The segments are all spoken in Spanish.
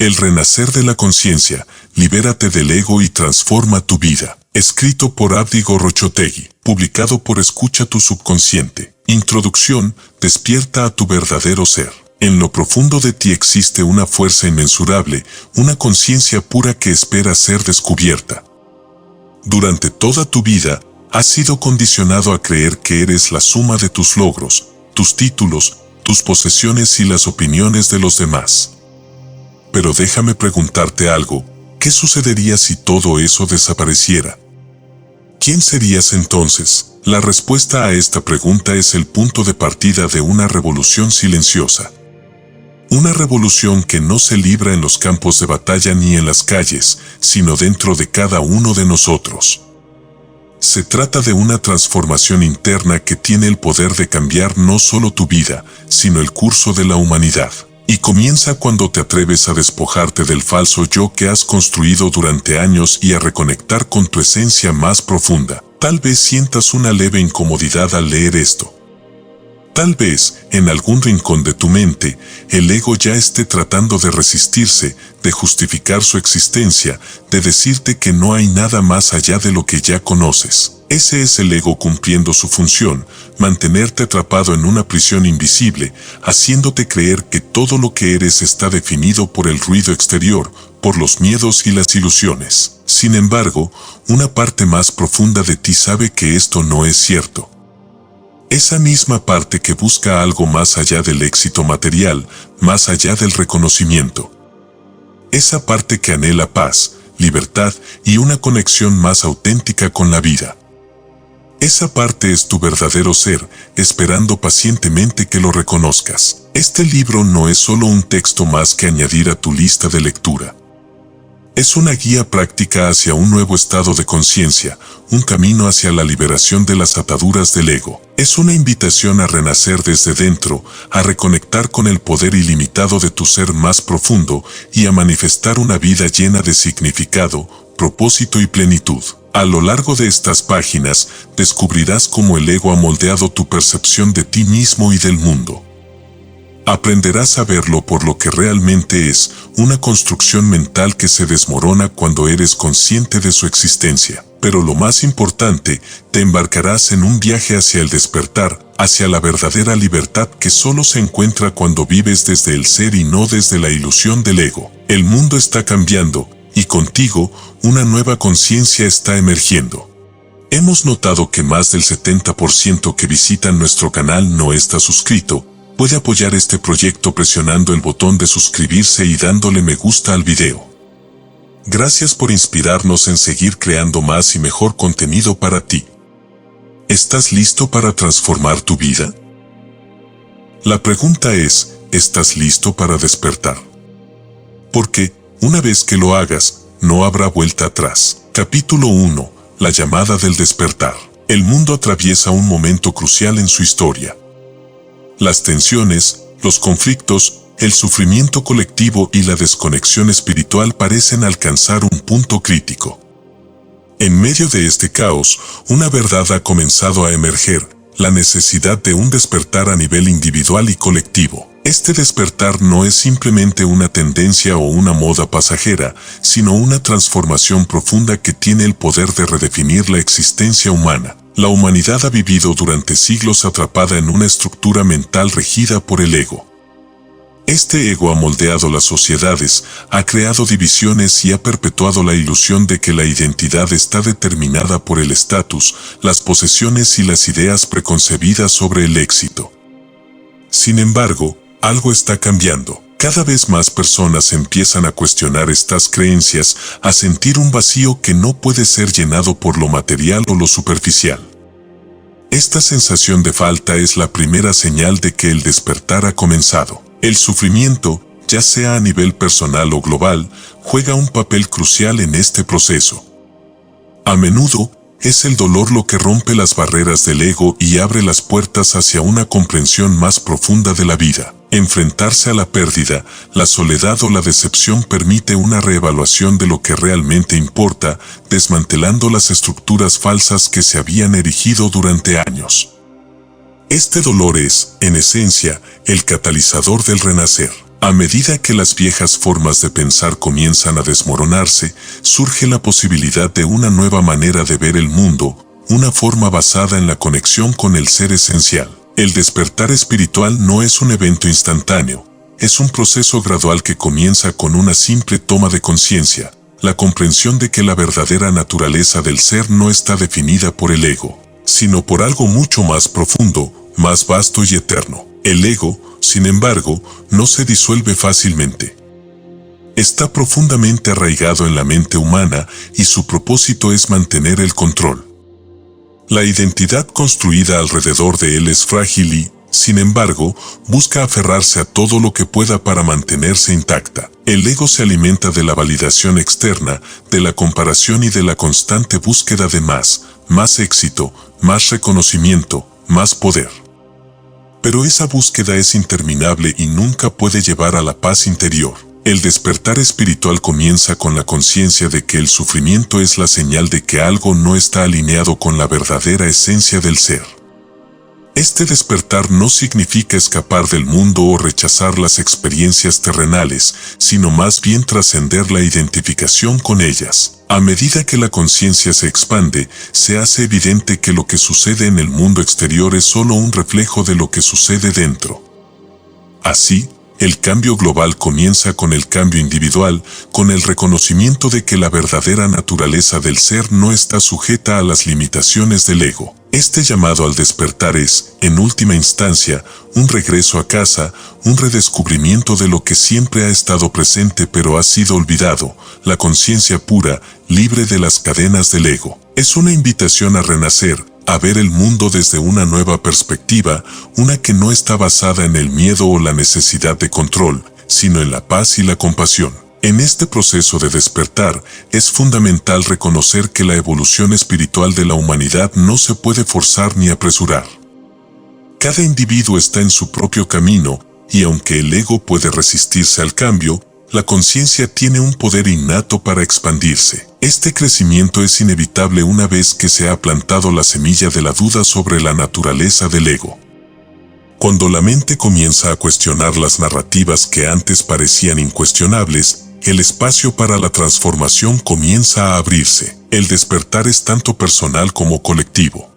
El renacer de la conciencia, libérate del ego y transforma tu vida. Escrito por Abdi Gorrochategui, publicado por Escucha tu subconsciente. Introducción, despierta a tu verdadero ser. En lo profundo de ti existe una fuerza inmensurable, una conciencia pura que espera ser descubierta. Durante toda tu vida, has sido condicionado a creer que eres la suma de tus logros, tus títulos, tus posesiones y las opiniones de los demás. Pero déjame preguntarte algo, ¿qué sucedería si todo eso desapareciera? ¿Quién serías entonces? La respuesta a esta pregunta es el punto de partida de una revolución silenciosa. Una revolución que no se libra en los campos de batalla ni en las calles, sino dentro de cada uno de nosotros. Se trata de una transformación interna que tiene el poder de cambiar no solo tu vida, sino el curso de la humanidad. Y comienza cuando te atreves a despojarte del falso yo que has construido durante años y a reconectar con tu esencia más profunda. Tal vez sientas una leve incomodidad al leer esto. Tal vez, en algún rincón de tu mente, el ego ya esté tratando de resistirse, de justificar su existencia, de decirte que no hay nada más allá de lo que ya conoces. Ese es el ego cumpliendo su función, mantenerte atrapado en una prisión invisible, haciéndote creer que todo lo que eres está definido por el ruido exterior, por los miedos y las ilusiones. Sin embargo, una parte más profunda de ti sabe que esto no es cierto. Esa misma parte que busca algo más allá del éxito material, más allá del reconocimiento. Esa parte que anhela paz, libertad y una conexión más auténtica con la vida. Esa parte es tu verdadero ser, esperando pacientemente que lo reconozcas. Este libro no es solo un texto más que añadir a tu lista de lectura. Es una guía práctica hacia un nuevo estado de conciencia, un camino hacia la liberación de las ataduras del ego. Es una invitación a renacer desde dentro, a reconectar con el poder ilimitado de tu ser más profundo y a manifestar una vida llena de significado, propósito y plenitud. A lo largo de estas páginas, descubrirás cómo el ego ha moldeado tu percepción de ti mismo y del mundo. Aprenderás a verlo por lo que realmente es, una construcción mental que se desmorona cuando eres consciente de su existencia. Pero lo más importante, te embarcarás en un viaje hacia el despertar, hacia la verdadera libertad que solo se encuentra cuando vives desde el ser y no desde la ilusión del ego. El mundo está cambiando, y contigo, una nueva conciencia está emergiendo. Hemos notado que más del 70% que visitan nuestro canal no está suscrito. Puede apoyar este proyecto presionando el botón de suscribirse y dándole me gusta al video. Gracias por inspirarnos en seguir creando más y mejor contenido para ti. ¿Estás listo para transformar tu vida? La pregunta es, ¿estás listo para despertar? Porque, una vez que lo hagas, no habrá vuelta atrás. Capítulo 1. La llamada del despertar. El mundo atraviesa un momento crucial en su historia. Las tensiones, los conflictos, el sufrimiento colectivo y la desconexión espiritual parecen alcanzar un punto crítico. En medio de este caos, una verdad ha comenzado a emerger, la necesidad de un despertar a nivel individual y colectivo. Este despertar no es simplemente una tendencia o una moda pasajera, sino una transformación profunda que tiene el poder de redefinir la existencia humana. La humanidad ha vivido durante siglos atrapada en una estructura mental regida por el ego. Este ego ha moldeado las sociedades, ha creado divisiones y ha perpetuado la ilusión de que la identidad está determinada por el estatus, las posesiones y las ideas preconcebidas sobre el éxito. Sin embargo, algo está cambiando. Cada vez más personas empiezan a cuestionar estas creencias, a sentir un vacío que no puede ser llenado por lo material o lo superficial. Esta sensación de falta es la primera señal de que el despertar ha comenzado. El sufrimiento, ya sea a nivel personal o global, juega un papel crucial en este proceso. A menudo, es el dolor lo que rompe las barreras del ego y abre las puertas hacia una comprensión más profunda de la vida. Enfrentarse a la pérdida, la soledad o la decepción permite una reevaluación de lo que realmente importa, desmantelando las estructuras falsas que se habían erigido durante años. Este dolor es, en esencia, el catalizador del renacer. A medida que las viejas formas de pensar comienzan a desmoronarse, surge la posibilidad de una nueva manera de ver el mundo, una forma basada en la conexión con el ser esencial. El despertar espiritual no es un evento instantáneo, es un proceso gradual que comienza con una simple toma de conciencia, la comprensión de que la verdadera naturaleza del ser no está definida por el ego, sino por algo mucho más profundo, más vasto y eterno. El ego, sin embargo, no se disuelve fácilmente. Está profundamente arraigado en la mente humana y su propósito es mantener el control. La identidad construida alrededor de él es frágil y, sin embargo, busca aferrarse a todo lo que pueda para mantenerse intacta. El ego se alimenta de la validación externa, de la comparación y de la constante búsqueda de más éxito, más reconocimiento, más poder. Pero esa búsqueda es interminable y nunca puede llevar a la paz interior. El despertar espiritual comienza con la conciencia de que el sufrimiento es la señal de que algo no está alineado con la verdadera esencia del ser. Este despertar no significa escapar del mundo o rechazar las experiencias terrenales, sino más bien trascender la identificación con ellas. A medida que la conciencia se expande, se hace evidente que lo que sucede en el mundo exterior es solo un reflejo de lo que sucede dentro. Así, el cambio global comienza con el cambio individual, con el reconocimiento de que la verdadera naturaleza del ser no está sujeta a las limitaciones del ego. Este llamado al despertar es, en última instancia, un regreso a casa, un redescubrimiento de lo que siempre ha estado presente pero ha sido olvidado, la conciencia pura, libre de las cadenas del ego. Es una invitación a renacer, a ver el mundo desde una nueva perspectiva, una que no está basada en el miedo o la necesidad de control, sino en la paz y la compasión. En este proceso de despertar, es fundamental reconocer que la evolución espiritual de la humanidad no se puede forzar ni apresurar. Cada individuo está en su propio camino, y aunque el ego puede resistirse al cambio, la conciencia tiene un poder innato para expandirse. Este crecimiento es inevitable una vez que se ha plantado la semilla de la duda sobre la naturaleza del ego. Cuando la mente comienza a cuestionar las narrativas que antes parecían incuestionables, el espacio para la transformación comienza a abrirse. El despertar es tanto personal como colectivo.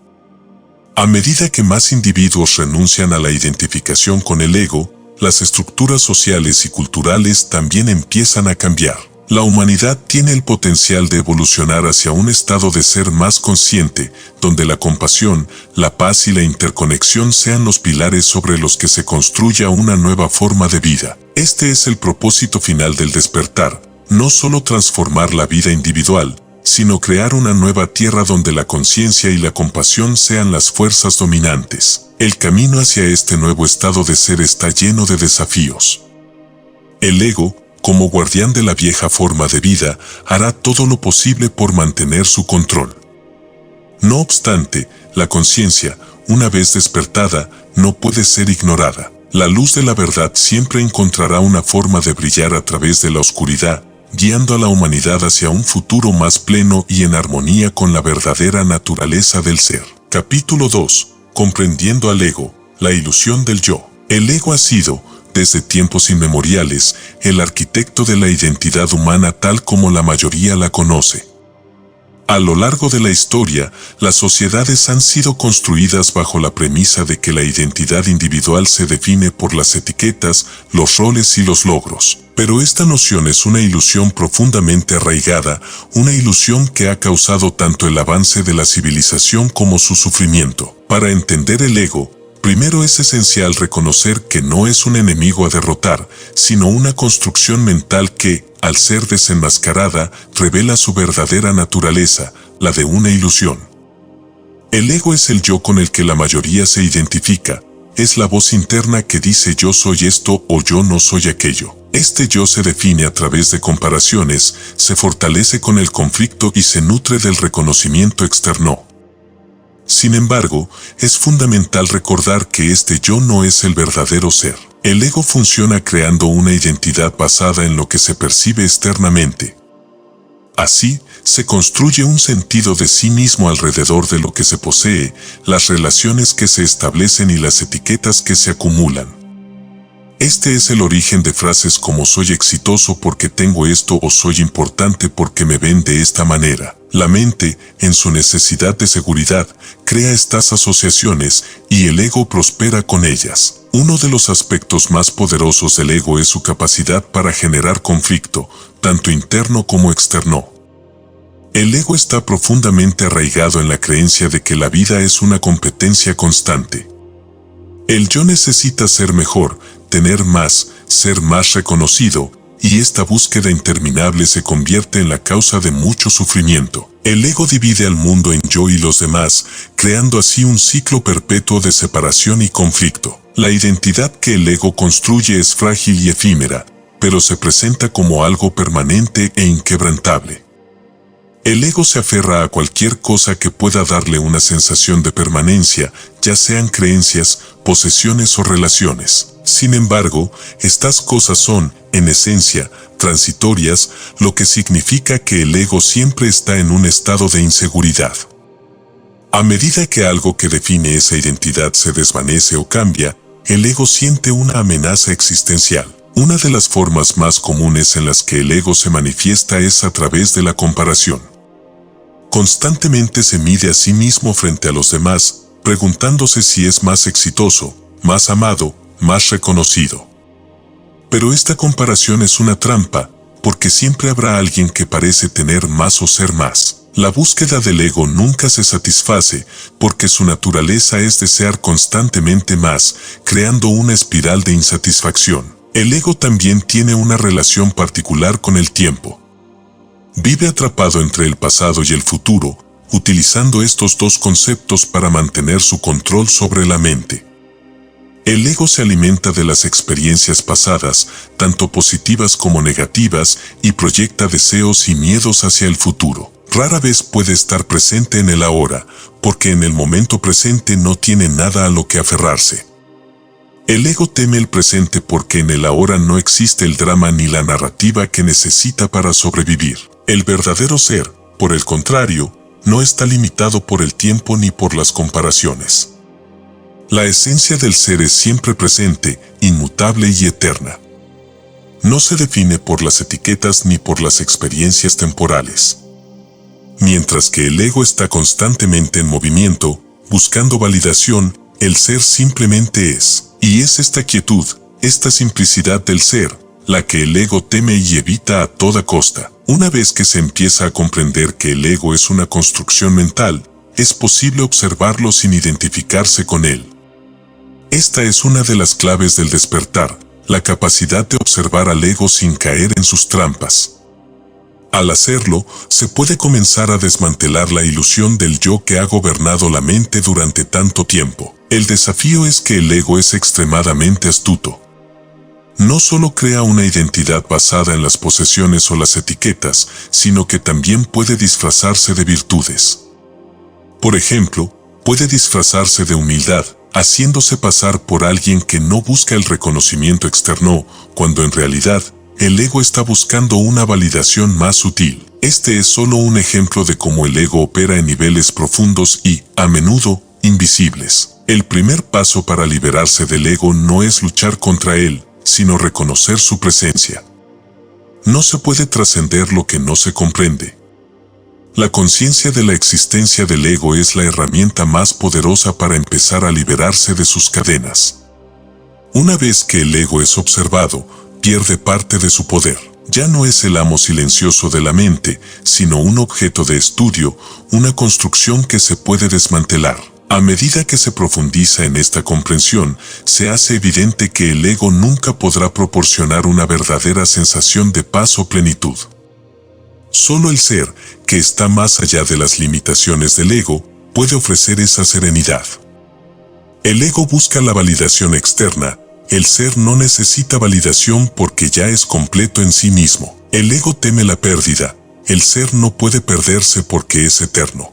A medida que más individuos renuncian a la identificación con el ego, las estructuras sociales y culturales también empiezan a cambiar. La humanidad tiene el potencial de evolucionar hacia un estado de ser más consciente, donde la compasión, la paz y la interconexión sean los pilares sobre los que se construya una nueva forma de vida. Este es el propósito final del despertar, no solo transformar la vida individual, sino crear una nueva tierra donde la conciencia y la compasión sean las fuerzas dominantes. El camino hacia este nuevo estado de ser está lleno de desafíos. El ego, como guardián de la vieja forma de vida, hará todo lo posible por mantener su control. No obstante, la conciencia, una vez despertada, no puede ser ignorada. La luz de la verdad siempre encontrará una forma de brillar a través de la oscuridad, guiando a la humanidad hacia un futuro más pleno y en armonía con la verdadera naturaleza del ser. Capítulo 2. Comprendiendo al ego, la ilusión del yo. El ego ha sido, desde tiempos inmemoriales, el arquitecto de la identidad humana tal como la mayoría la conoce. A lo largo de la historia, las sociedades han sido construidas bajo la premisa de que la identidad individual se define por las etiquetas, los roles y los logros. Pero esta noción es una ilusión profundamente arraigada, una ilusión que ha causado tanto el avance de la civilización como su sufrimiento. Para entender el ego, primero es esencial reconocer que no es un enemigo a derrotar, sino una construcción mental que, al ser desenmascarada, revela su verdadera naturaleza, la de una ilusión. El ego es el yo con el que la mayoría se identifica, es la voz interna que dice yo soy esto o yo no soy aquello. Este yo se define a través de comparaciones, se fortalece con el conflicto y se nutre del reconocimiento externo. Sin embargo, es fundamental recordar que este yo no es el verdadero ser. El ego funciona creando una identidad basada en lo que se percibe externamente. Así, se construye un sentido de sí mismo alrededor de lo que se posee, las relaciones que se establecen y las etiquetas que se acumulan. Este es el origen de frases como soy exitoso porque tengo esto o soy importante porque me ven de esta manera. La mente, en su necesidad de seguridad, crea estas asociaciones y el ego prospera con ellas. Uno de los aspectos más poderosos del ego es su capacidad para generar conflicto, tanto interno como externo. El ego está profundamente arraigado en la creencia de que la vida es una competencia constante. El yo necesita ser mejor, tener más, ser más reconocido, y esta búsqueda interminable se convierte en la causa de mucho sufrimiento. El ego divide al mundo en yo y los demás, creando así un ciclo perpetuo de separación y conflicto. La identidad que el ego construye es frágil y efímera, pero se presenta como algo permanente e inquebrantable. El ego se aferra a cualquier cosa que pueda darle una sensación de permanencia, ya sean creencias, posesiones o relaciones. Sin embargo, estas cosas son, en esencia, transitorias, lo que significa que el ego siempre está en un estado de inseguridad. A medida que algo que define esa identidad se desvanece o cambia, el ego siente una amenaza existencial. Una de las formas más comunes en las que el ego se manifiesta es a través de la comparación. Constantemente se mide a sí mismo frente a los demás, preguntándose si es más exitoso, más amado, más reconocido. Pero esta comparación es una trampa, porque siempre habrá alguien que parece tener más o ser más. La búsqueda del ego nunca se satisface, porque su naturaleza es desear constantemente más, creando una espiral de insatisfacción. El ego también tiene una relación particular con el tiempo. Vive atrapado entre el pasado y el futuro, utilizando estos dos conceptos para mantener su control sobre la mente. El ego se alimenta de las experiencias pasadas, tanto positivas como negativas, y proyecta deseos y miedos hacia el futuro. Rara vez puede estar presente en el ahora, porque en el momento presente no tiene nada a lo que aferrarse. El ego teme el presente porque en el ahora no existe el drama ni la narrativa que necesita para sobrevivir. El verdadero ser, por el contrario, no está limitado por el tiempo ni por las comparaciones. La esencia del ser es siempre presente, inmutable y eterna. No se define por las etiquetas ni por las experiencias temporales. Mientras que el ego está constantemente en movimiento, buscando validación, el ser simplemente es. Y es esta quietud, esta simplicidad del ser, la que el ego teme y evita a toda costa. Una vez que se empieza a comprender que el ego es una construcción mental, es posible observarlo sin identificarse con él. Esta es una de las claves del despertar, la capacidad de observar al ego sin caer en sus trampas. Al hacerlo, se puede comenzar a desmantelar la ilusión del yo que ha gobernado la mente durante tanto tiempo. El desafío es que el ego es extremadamente astuto. No solo crea una identidad basada en las posesiones o las etiquetas, sino que también puede disfrazarse de virtudes. Por ejemplo, puede disfrazarse de humildad, haciéndose pasar por alguien que no busca el reconocimiento externo, cuando en realidad, el ego está buscando una validación más sutil. Este es solo un ejemplo de cómo el ego opera en niveles profundos y, a menudo, invisibles. El primer paso para liberarse del ego no es luchar contra él, sino reconocer su presencia. No se puede trascender lo que no se comprende. La conciencia de la existencia del ego es la herramienta más poderosa para empezar a liberarse de sus cadenas. Una vez que el ego es observado, pierde parte de su poder. Ya no es el amo silencioso de la mente, sino un objeto de estudio, una construcción que se puede desmantelar. A medida que se profundiza en esta comprensión, se hace evidente que el ego nunca podrá proporcionar una verdadera sensación de paz o plenitud. Solo el ser, que está más allá de las limitaciones del ego, puede ofrecer esa serenidad. El ego busca la validación externa. El ser no necesita validación porque ya es completo en sí mismo. El ego teme la pérdida. El ser no puede perderse porque es eterno.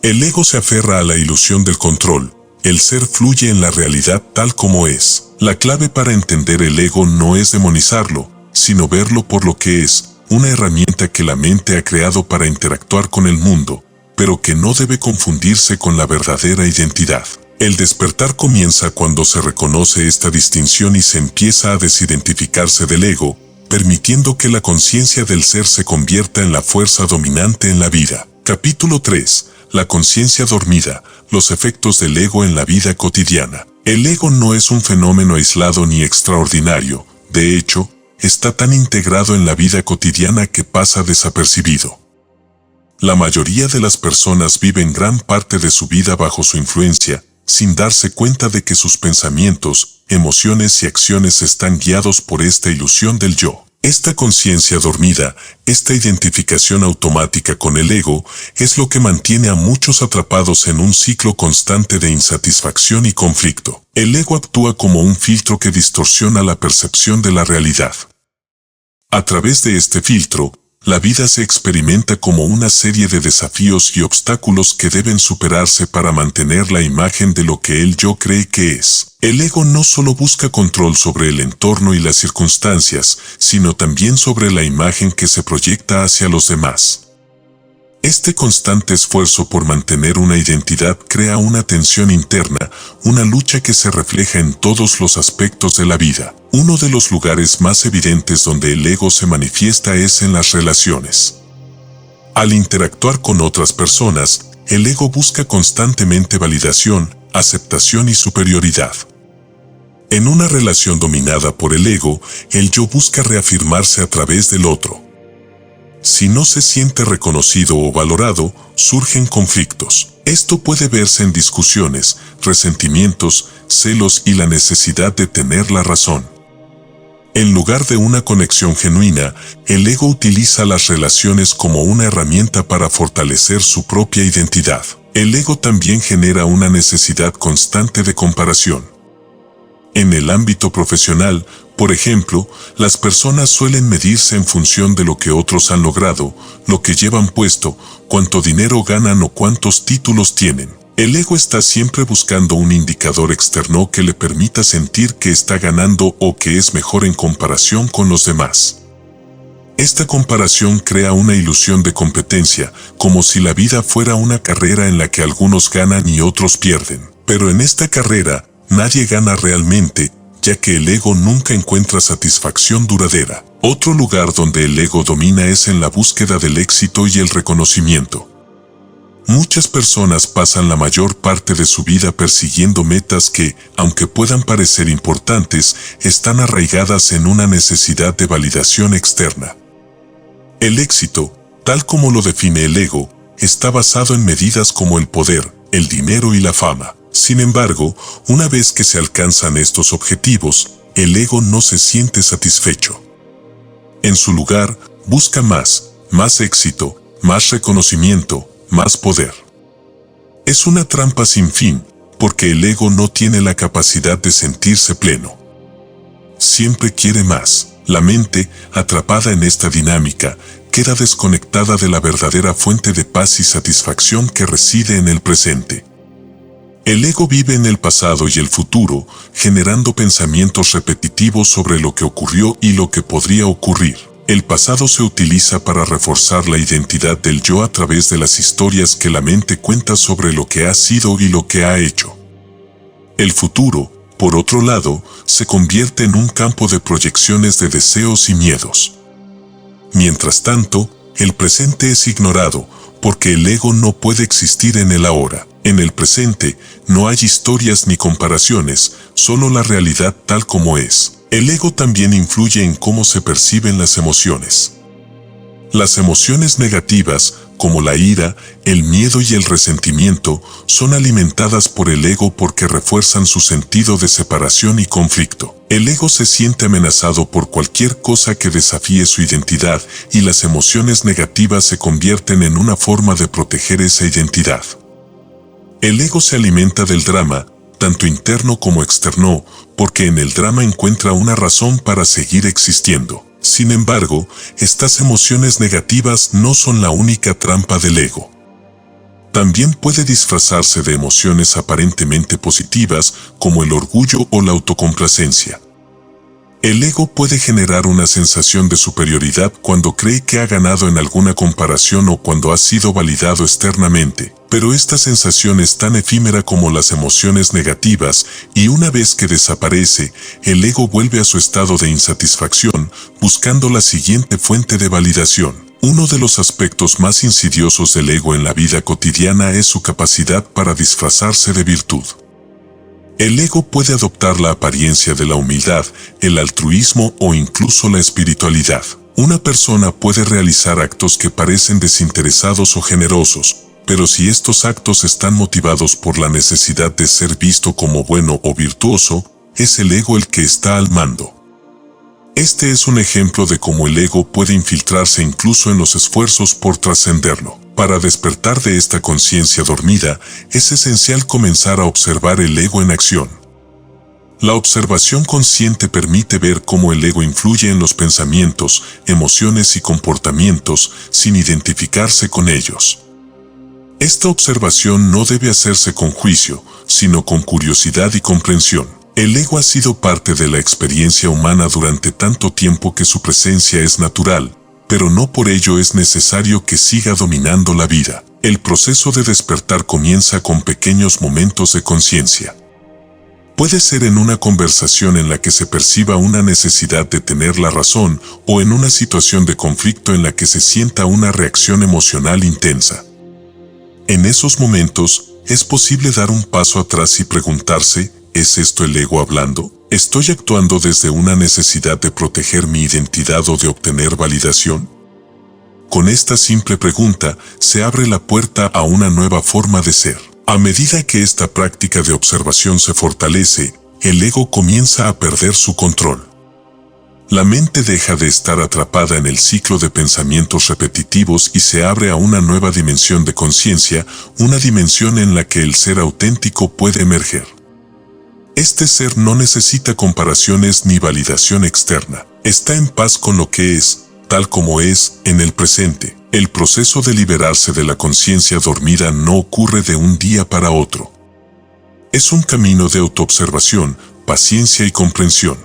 El ego se aferra a la ilusión del control. El ser fluye en la realidad tal como es. La clave para entender el ego no es demonizarlo, sino verlo por lo que es, una herramienta que la mente ha creado para interactuar con el mundo, pero que no debe confundirse con la verdadera identidad. El despertar comienza cuando se reconoce esta distinción y se empieza a desidentificarse del ego, permitiendo que la conciencia del ser se convierta en la fuerza dominante en la vida. Capítulo 3. La conciencia dormida, los efectos del ego en la vida cotidiana. El ego no es un fenómeno aislado ni extraordinario, de hecho, está tan integrado en la vida cotidiana que pasa desapercibido. La mayoría de las personas viven gran parte de su vida bajo su influencia, sin darse cuenta de que sus pensamientos, emociones y acciones están guiados por esta ilusión del yo. Esta conciencia dormida, esta identificación automática con el ego, es lo que mantiene a muchos atrapados en un ciclo constante de insatisfacción y conflicto. El ego actúa como un filtro que distorsiona la percepción de la realidad. A través de este filtro, la vida se experimenta como una serie de desafíos y obstáculos que deben superarse para mantener la imagen de lo que el yo cree que es. El ego no solo busca control sobre el entorno y las circunstancias, sino también sobre la imagen que se proyecta hacia los demás. Este constante esfuerzo por mantener una identidad crea una tensión interna, una lucha que se refleja en todos los aspectos de la vida. Uno de los lugares más evidentes donde el ego se manifiesta es en las relaciones. Al interactuar con otras personas, el ego busca constantemente validación, aceptación y superioridad. En una relación dominada por el ego, el yo busca reafirmarse a través del otro. Si no se siente reconocido o valorado, surgen conflictos. Esto puede verse en discusiones, resentimientos, celos y la necesidad de tener la razón. En lugar de una conexión genuina, el ego utiliza las relaciones como una herramienta para fortalecer su propia identidad. El ego también genera una necesidad constante de comparación. En el ámbito profesional, por ejemplo, las personas suelen medirse en función de lo que otros han logrado, lo que llevan puesto, cuánto dinero ganan o cuántos títulos tienen. El ego está siempre buscando un indicador externo que le permita sentir que está ganando o que es mejor en comparación con los demás. Esta comparación crea una ilusión de competencia, como si la vida fuera una carrera en la que algunos ganan y otros pierden. Pero en esta carrera, nadie gana realmente, ya que el ego nunca encuentra satisfacción duradera. Otro lugar donde el ego domina es en la búsqueda del éxito y el reconocimiento. Muchas personas pasan la mayor parte de su vida persiguiendo metas que, aunque puedan parecer importantes, están arraigadas en una necesidad de validación externa. El éxito, tal como lo define el ego, está basado en medidas como el poder, el dinero y la fama. Sin embargo, una vez que se alcanzan estos objetivos, el ego no se siente satisfecho. En su lugar, busca más éxito, más reconocimiento, más poder. Es una trampa sin fin, porque el ego no tiene la capacidad de sentirse pleno. Siempre quiere más. La mente, atrapada en esta dinámica, queda desconectada de la verdadera fuente de paz y satisfacción que reside en el presente. El ego vive en el pasado y el futuro, generando pensamientos repetitivos sobre lo que ocurrió y lo que podría ocurrir. El pasado se utiliza para reforzar la identidad del yo a través de las historias que la mente cuenta sobre lo que ha sido y lo que ha hecho. El futuro, por otro lado, se convierte en un campo de proyecciones de deseos y miedos. Mientras tanto, el presente es ignorado, porque el ego no puede existir en el ahora. En el presente, no hay historias ni comparaciones, solo la realidad tal como es. El ego también influye en cómo se perciben las emociones. Las emociones negativas, como la ira, el miedo y el resentimiento, son alimentadas por el ego porque refuerzan su sentido de separación y conflicto. El ego se siente amenazado por cualquier cosa que desafíe su identidad, y las emociones negativas se convierten en una forma de proteger esa identidad. El ego se alimenta del drama, tanto interno como externo, porque en el drama encuentra una razón para seguir existiendo. Sin embargo, estas emociones negativas no son la única trampa del ego. También puede disfrazarse de emociones aparentemente positivas, como el orgullo o la autocomplacencia. El ego puede generar una sensación de superioridad cuando cree que ha ganado en alguna comparación o cuando ha sido validado externamente, pero esta sensación es tan efímera como las emociones negativas y una vez que desaparece, el ego vuelve a su estado de insatisfacción, buscando la siguiente fuente de validación. Uno de los aspectos más insidiosos del ego en la vida cotidiana es su capacidad para disfrazarse de virtud. El ego puede adoptar la apariencia de la humildad, el altruismo o incluso la espiritualidad. Una persona puede realizar actos que parecen desinteresados o generosos, pero si estos actos están motivados por la necesidad de ser visto como bueno o virtuoso, es el ego el que está al mando. Este es un ejemplo de cómo el ego puede infiltrarse incluso en los esfuerzos por trascenderlo. Para despertar de esta conciencia dormida, es esencial comenzar a observar el ego en acción. La observación consciente permite ver cómo el ego influye en los pensamientos, emociones y comportamientos sin identificarse con ellos. Esta observación no debe hacerse con juicio, sino con curiosidad y comprensión. El ego ha sido parte de la experiencia humana durante tanto tiempo que su presencia es natural, pero no por ello es necesario que siga dominando la vida. El proceso de despertar comienza con pequeños momentos de conciencia. Puede ser en una conversación en la que se perciba una necesidad de tener la razón o en una situación de conflicto en la que se sienta una reacción emocional intensa. En esos momentos, es posible dar un paso atrás y preguntarse, ¿es esto el ego hablando? ¿Estoy actuando desde una necesidad de proteger mi identidad o de obtener validación? Con esta simple pregunta, se abre la puerta a una nueva forma de ser. A medida que esta práctica de observación se fortalece, el ego comienza a perder su control. La mente deja de estar atrapada en el ciclo de pensamientos repetitivos y se abre a una nueva dimensión de conciencia, una dimensión en la que el ser auténtico puede emerger. Este ser no necesita comparaciones ni validación externa. Está en paz con lo que es, tal como es, en el presente. El proceso de liberarse de la conciencia dormida no ocurre de un día para otro. Es un camino de autoobservación, paciencia y comprensión.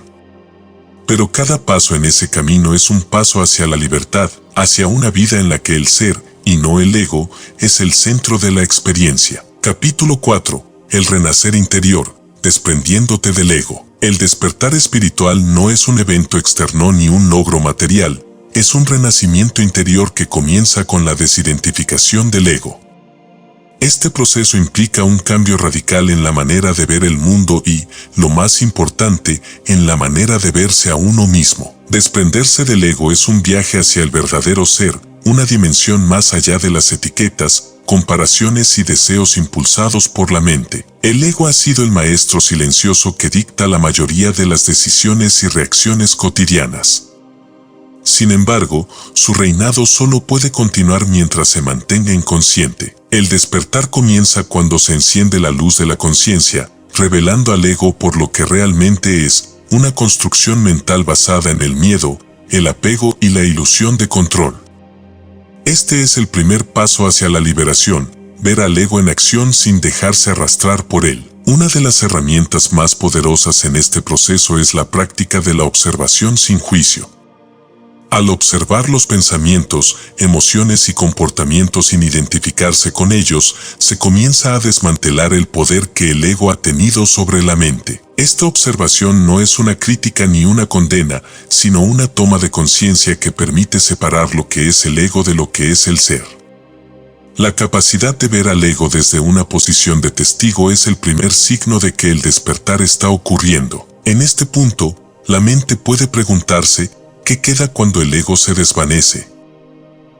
Pero cada paso en ese camino es un paso hacia la libertad, hacia una vida en la que el ser, y no el ego, es el centro de la experiencia. Capítulo 4. El renacer interior, desprendiéndote del ego. El despertar espiritual no es un evento externo ni un logro material, es un renacimiento interior que comienza con la desidentificación del ego. Este proceso implica un cambio radical en la manera de ver el mundo y, lo más importante, en la manera de verse a uno mismo. Desprenderse del ego es un viaje hacia el verdadero ser, una dimensión más allá de las etiquetas, comparaciones y deseos impulsados por la mente. El ego ha sido el maestro silencioso que dicta la mayoría de las decisiones y reacciones cotidianas. Sin embargo, su reinado solo puede continuar mientras se mantenga inconsciente. El despertar comienza cuando se enciende la luz de la conciencia, revelando al ego por lo que realmente es, una construcción mental basada en el miedo, el apego y la ilusión de control. Este es el primer paso hacia la liberación, ver al ego en acción sin dejarse arrastrar por él. Una de las herramientas más poderosas en este proceso es la práctica de la observación sin juicio. Al observar los pensamientos, emociones y comportamientos sin identificarse con ellos, se comienza a desmantelar el poder que el ego ha tenido sobre la mente. Esta observación no es una crítica ni una condena, sino una toma de conciencia que permite separar lo que es el ego de lo que es el ser. La capacidad de ver al ego desde una posición de testigo es el primer signo de que el despertar está ocurriendo. En este punto, la mente puede preguntarse, ¿qué queda cuando el ego se desvanece?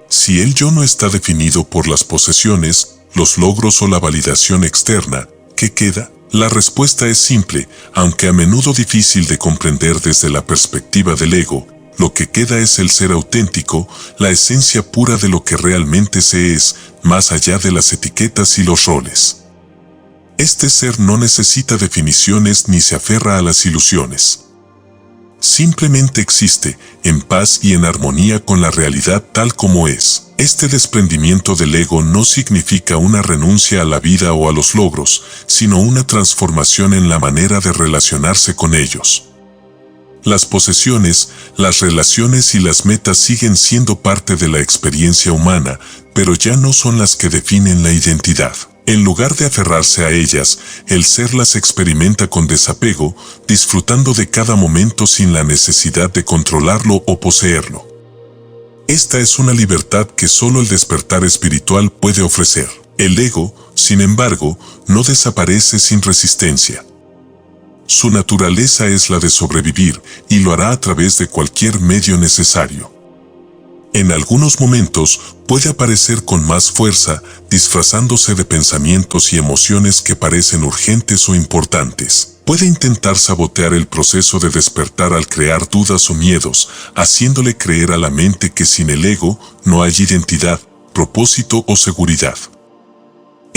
Si el yo no está definido por las posesiones, los logros o la validación externa, ¿qué queda? La respuesta es simple, aunque a menudo difícil de comprender desde la perspectiva del ego. Lo que queda es el ser auténtico, la esencia pura de lo que realmente se es, más allá de las etiquetas y los roles. Este ser no necesita definiciones ni se aferra a las ilusiones. Simplemente existe, en paz y en armonía con la realidad tal como es. Este desprendimiento del ego no significa una renuncia a la vida o a los logros, sino una transformación en la manera de relacionarse con ellos. Las posesiones, las relaciones y las metas siguen siendo parte de la experiencia humana, pero ya no son las que definen la identidad. En lugar de aferrarse a ellas, el ser las experimenta con desapego, disfrutando de cada momento sin la necesidad de controlarlo o poseerlo. Esta es una libertad que solo el despertar espiritual puede ofrecer. El ego, sin embargo, no desaparece sin resistencia. Su naturaleza es la de sobrevivir, y lo hará a través de cualquier medio necesario. En algunos momentos puede aparecer con más fuerza, disfrazándose de pensamientos y emociones que parecen urgentes o importantes. Puede intentar sabotear el proceso de despertar al crear dudas o miedos, haciéndole creer a la mente que sin el ego no hay identidad, propósito o seguridad.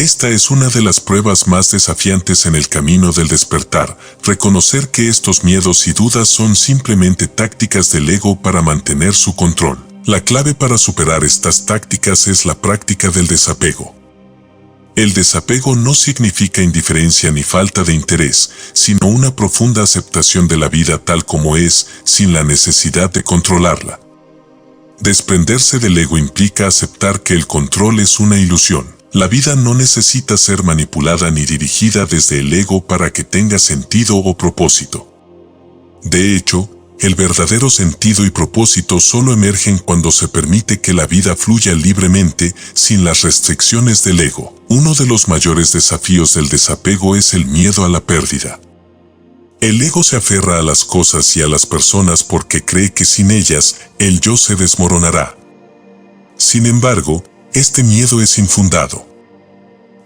Esta es una de las pruebas más desafiantes en el camino del despertar, reconocer que estos miedos y dudas son simplemente tácticas del ego para mantener su control. La clave para superar estas tácticas es la práctica del desapego. El desapego no significa indiferencia ni falta de interés, sino una profunda aceptación de la vida tal como es, sin la necesidad de controlarla. Desprenderse del ego implica aceptar que el control es una ilusión. La vida no necesita ser manipulada ni dirigida desde el ego para que tenga sentido o propósito. De hecho, el verdadero sentido y propósito solo emergen cuando se permite que la vida fluya libremente, sin las restricciones del ego. Uno de los mayores desafíos del desapego es el miedo a la pérdida. El ego se aferra a las cosas y a las personas porque cree que sin ellas, el yo se desmoronará. Sin embargo, este miedo es infundado.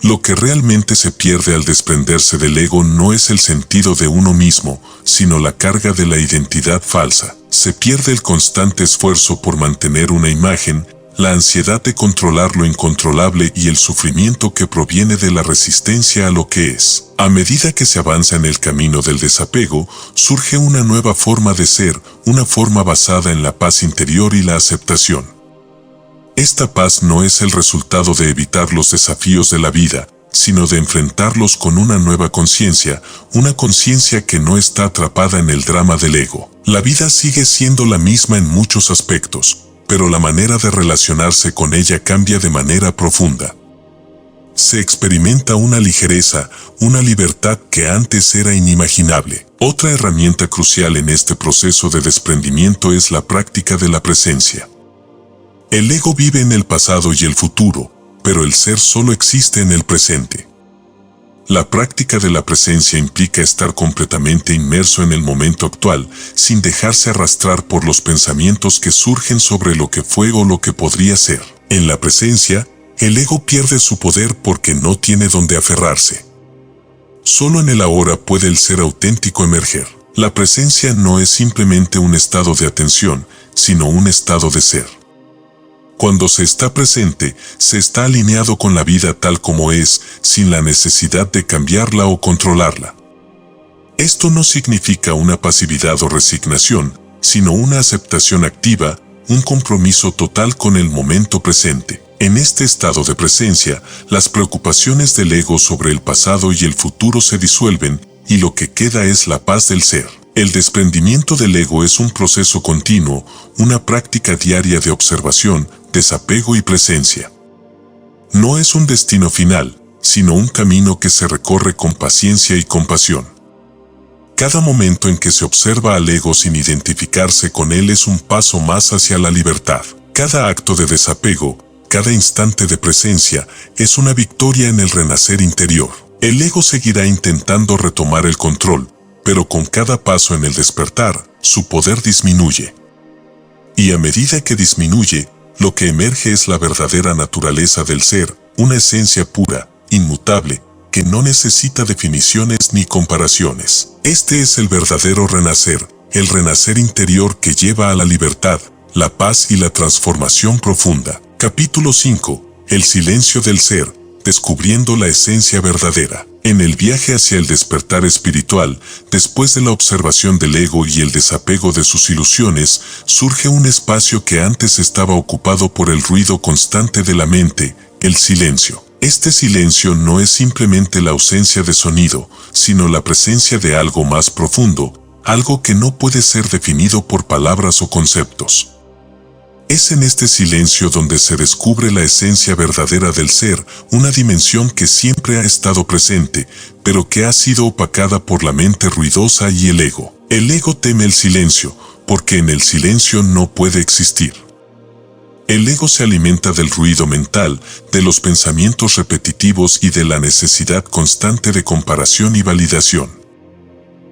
Lo que realmente se pierde al desprenderse del ego no es el sentido de uno mismo, sino la carga de la identidad falsa. Se pierde el constante esfuerzo por mantener una imagen, la ansiedad de controlar lo incontrolable y el sufrimiento que proviene de la resistencia a lo que es. A medida que se avanza en el camino del desapego, surge una nueva forma de ser, una forma basada en la paz interior y la aceptación. Esta paz no es el resultado de evitar los desafíos de la vida, sino de enfrentarlos con una nueva conciencia, una conciencia que no está atrapada en el drama del ego. La vida sigue siendo la misma en muchos aspectos, pero la manera de relacionarse con ella cambia de manera profunda. Se experimenta una ligereza, una libertad que antes era inimaginable. Otra herramienta crucial en este proceso de desprendimiento es la práctica de la presencia. El ego vive en el pasado y el futuro, pero el ser solo existe en el presente. La práctica de la presencia implica estar completamente inmerso en el momento actual, sin dejarse arrastrar por los pensamientos que surgen sobre lo que fue o lo que podría ser. En la presencia, el ego pierde su poder porque no tiene donde aferrarse. Solo en el ahora puede el ser auténtico emerger. La presencia no es simplemente un estado de atención, sino un estado de ser. Cuando se está presente, se está alineado con la vida tal como es, sin la necesidad de cambiarla o controlarla. Esto no significa una pasividad o resignación, sino una aceptación activa, un compromiso total con el momento presente. En este estado de presencia, las preocupaciones del ego sobre el pasado y el futuro se disuelven, y lo que queda es la paz del ser. El desprendimiento del ego es un proceso continuo, una práctica diaria de observación, desapego y presencia. No es un destino final, sino un camino que se recorre con paciencia y compasión. Cada momento en que se observa al ego sin identificarse con él es un paso más hacia la libertad. Cada acto de desapego, cada instante de presencia, es una victoria en el renacer interior. El ego seguirá intentando retomar el control, pero con cada paso en el despertar, su poder disminuye. Y a medida que disminuye, lo que emerge es la verdadera naturaleza del ser, una esencia pura, inmutable, que no necesita definiciones ni comparaciones. Este es el verdadero renacer, el renacer interior que lleva a la libertad, la paz y la transformación profunda. Capítulo 5. El silencio del ser, descubriendo la esencia verdadera. En el viaje hacia el despertar espiritual, después de la observación del ego y el desapego de sus ilusiones, surge un espacio que antes estaba ocupado por el ruido constante de la mente, el silencio. Este silencio no es simplemente la ausencia de sonido, sino la presencia de algo más profundo, algo que no puede ser definido por palabras o conceptos. Es en este silencio donde se descubre la esencia verdadera del ser, una dimensión que siempre ha estado presente, pero que ha sido opacada por la mente ruidosa y el ego. El ego teme el silencio, porque en el silencio no puede existir. El ego se alimenta del ruido mental, de los pensamientos repetitivos y de la necesidad constante de comparación y validación.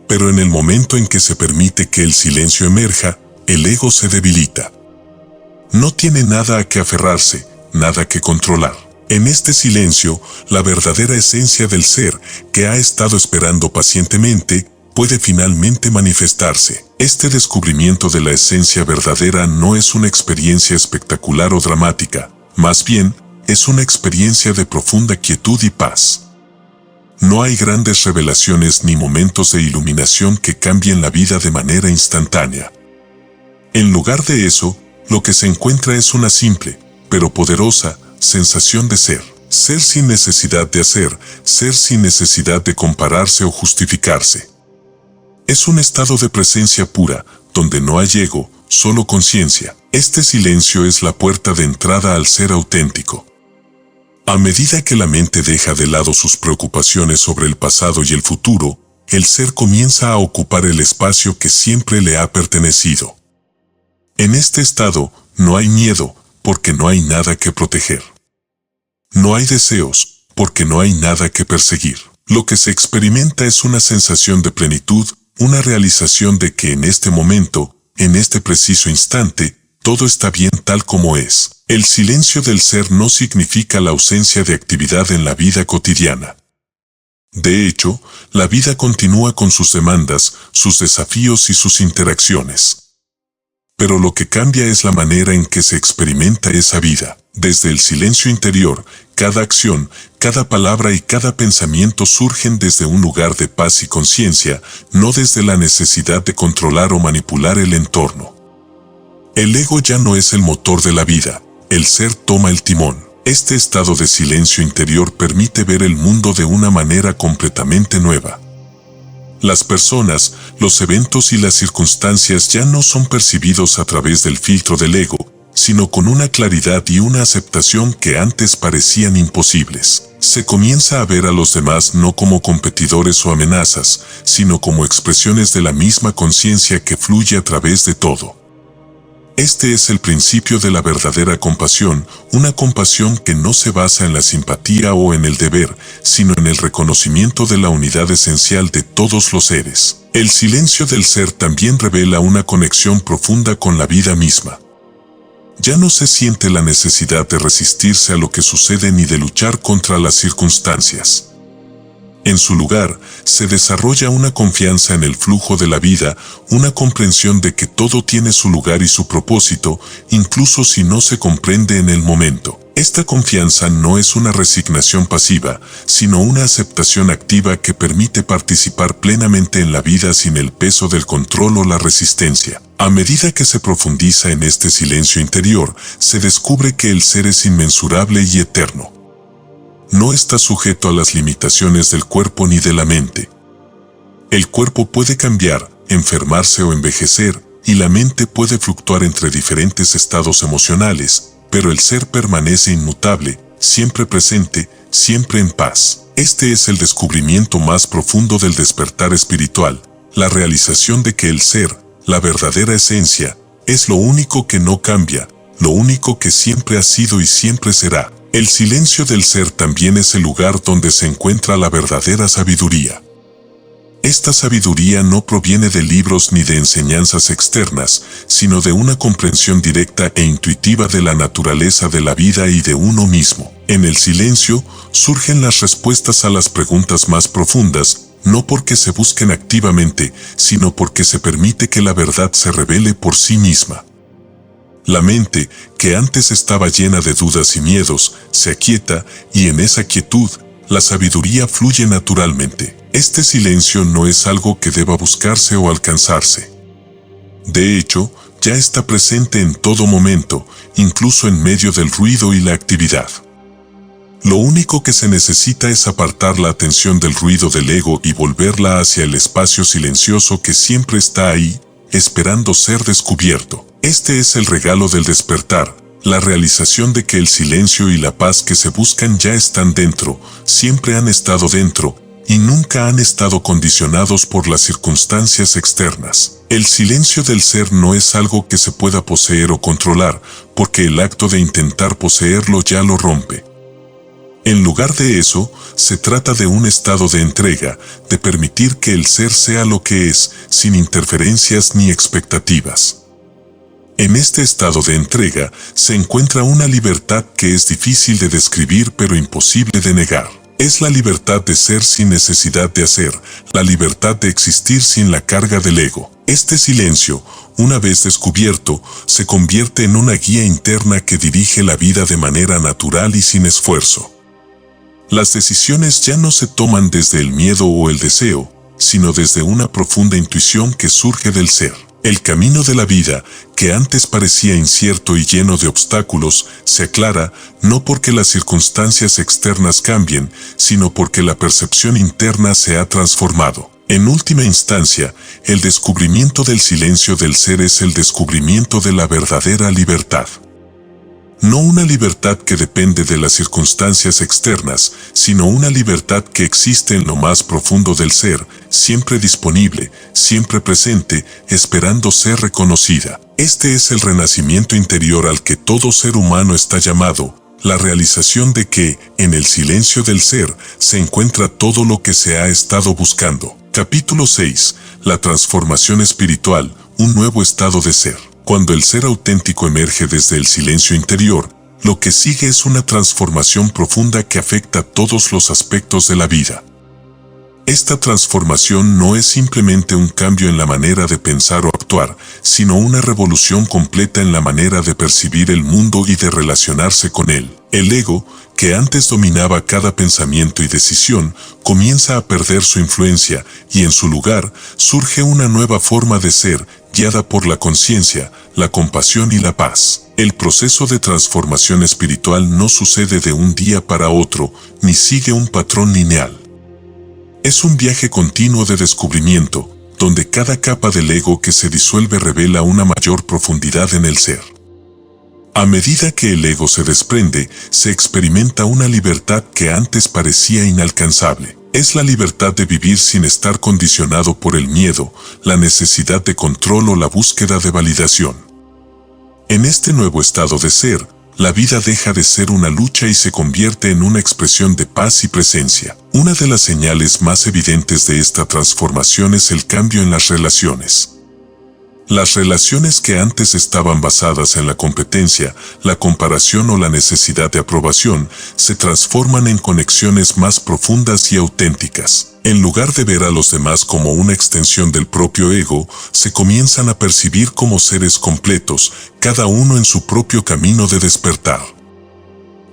Pero en el momento en que se permite que el silencio emerja, el ego se debilita. No tiene nada a que aferrarse, nada que controlar. En este silencio, la verdadera esencia del ser, que ha estado esperando pacientemente, puede finalmente manifestarse. Este descubrimiento de la esencia verdadera no es una experiencia espectacular o dramática, más bien, es una experiencia de profunda quietud y paz. No hay grandes revelaciones ni momentos de iluminación que cambien la vida de manera instantánea. En lugar de eso, lo que se encuentra es una simple, pero poderosa, sensación de ser. Ser sin necesidad de hacer, ser sin necesidad de compararse o justificarse. Es un estado de presencia pura, donde no hay ego, solo conciencia. Este silencio es la puerta de entrada al ser auténtico. A medida que la mente deja de lado sus preocupaciones sobre el pasado y el futuro, el ser comienza a ocupar el espacio que siempre le ha pertenecido. En este estado, no hay miedo, porque no hay nada que proteger. No hay deseos, porque no hay nada que perseguir. Lo que se experimenta es una sensación de plenitud, una realización de que en este momento, en este preciso instante, todo está bien tal como es. El silencio del ser no significa la ausencia de actividad en la vida cotidiana. De hecho, la vida continúa con sus demandas, sus desafíos y sus interacciones. Pero lo que cambia es la manera en que se experimenta esa vida. Desde el silencio interior, cada acción, cada palabra y cada pensamiento surgen desde un lugar de paz y conciencia, no desde la necesidad de controlar o manipular el entorno. El ego ya no es el motor de la vida, el ser toma el timón. Este estado de silencio interior permite ver el mundo de una manera completamente nueva. Las personas, los eventos y las circunstancias ya no son percibidos a través del filtro del ego, sino con una claridad y una aceptación que antes parecían imposibles. Se comienza a ver a los demás no como competidores o amenazas, sino como expresiones de la misma conciencia que fluye a través de todo. Este es el principio de la verdadera compasión, una compasión que no se basa en la simpatía o en el deber, sino en el reconocimiento de la unidad esencial de todos los seres. El silencio del ser también revela una conexión profunda con la vida misma. Ya no se siente la necesidad de resistirse a lo que sucede ni de luchar contra las circunstancias. En su lugar, se desarrolla una confianza en el flujo de la vida, una comprensión de que todo tiene su lugar y su propósito, incluso si no se comprende en el momento. Esta confianza no es una resignación pasiva, sino una aceptación activa que permite participar plenamente en la vida sin el peso del control o la resistencia. A medida que se profundiza en este silencio interior, se descubre que el ser es inmensurable y eterno. No está sujeto a las limitaciones del cuerpo ni de la mente. El cuerpo puede cambiar, enfermarse o envejecer, y la mente puede fluctuar entre diferentes estados emocionales, pero el ser permanece inmutable, siempre presente, siempre en paz. Este es el descubrimiento más profundo del despertar espiritual, la realización de que el ser, la verdadera esencia, es lo único que no cambia, lo único que siempre ha sido y siempre será. El silencio del ser también es el lugar donde se encuentra la verdadera sabiduría. Esta sabiduría no proviene de libros ni de enseñanzas externas, sino de una comprensión directa e intuitiva de la naturaleza de la vida y de uno mismo. En el silencio surgen las respuestas a las preguntas más profundas, no porque se busquen activamente, sino porque se permite que la verdad se revele por sí misma. La mente, que antes estaba llena de dudas y miedos, se aquieta y en esa quietud, la sabiduría fluye naturalmente. Este silencio no es algo que deba buscarse o alcanzarse. De hecho, ya está presente en todo momento, incluso en medio del ruido y la actividad. Lo único que se necesita es apartar la atención del ruido del ego y volverla hacia el espacio silencioso que siempre está ahí, esperando ser descubierto. Este es el regalo del despertar, la realización de que el silencio y la paz que se buscan ya están dentro, siempre han estado dentro, y nunca han estado condicionados por las circunstancias externas. El silencio del ser no es algo que se pueda poseer o controlar, porque el acto de intentar poseerlo ya lo rompe. En lugar de eso, se trata de un estado de entrega, de permitir que el ser sea lo que es, sin interferencias ni expectativas. En este estado de entrega, se encuentra una libertad que es difícil de describir pero imposible de negar. Es la libertad de ser sin necesidad de hacer, la libertad de existir sin la carga del ego. Este silencio, una vez descubierto, se convierte en una guía interna que dirige la vida de manera natural y sin esfuerzo. Las decisiones ya no se toman desde el miedo o el deseo, sino desde una profunda intuición que surge del ser. El camino de la vida, que antes parecía incierto y lleno de obstáculos, se aclara no porque las circunstancias externas cambien, sino porque la percepción interna se ha transformado. En última instancia, el descubrimiento del silencio del ser es el descubrimiento de la verdadera libertad. No una libertad que depende de las circunstancias externas, sino una libertad que existe en lo más profundo del ser, siempre disponible, siempre presente, esperando ser reconocida. Este es el renacimiento interior al que todo ser humano está llamado, la realización de que, en el silencio del ser, se encuentra todo lo que se ha estado buscando. Capítulo 6. La transformación espiritual, un nuevo estado de ser. Cuando el ser auténtico emerge desde el silencio interior, lo que sigue es una transformación profunda que afecta todos los aspectos de la vida. Esta transformación no es simplemente un cambio en la manera de pensar o actuar, sino una revolución completa en la manera de percibir el mundo y de relacionarse con él. El ego, que antes dominaba cada pensamiento y decisión, comienza a perder su influencia y en su lugar surge una nueva forma de ser, guiada por la conciencia, la compasión y la paz. El proceso de transformación espiritual no sucede de un día para otro, ni sigue un patrón lineal. Es un viaje continuo de descubrimiento, donde cada capa del ego que se disuelve revela una mayor profundidad en el ser. A medida que el ego se desprende, se experimenta una libertad que antes parecía inalcanzable. Es la libertad de vivir sin estar condicionado por el miedo, la necesidad de control o la búsqueda de validación. En este nuevo estado de ser, la vida deja de ser una lucha y se convierte en una expresión de paz y presencia. Una de las señales más evidentes de esta transformación es el cambio en las relaciones. Las relaciones que antes estaban basadas en la competencia, la comparación o la necesidad de aprobación, se transforman en conexiones más profundas y auténticas. En lugar de ver a los demás como una extensión del propio ego, se comienzan a percibir como seres completos, cada uno en su propio camino de despertar.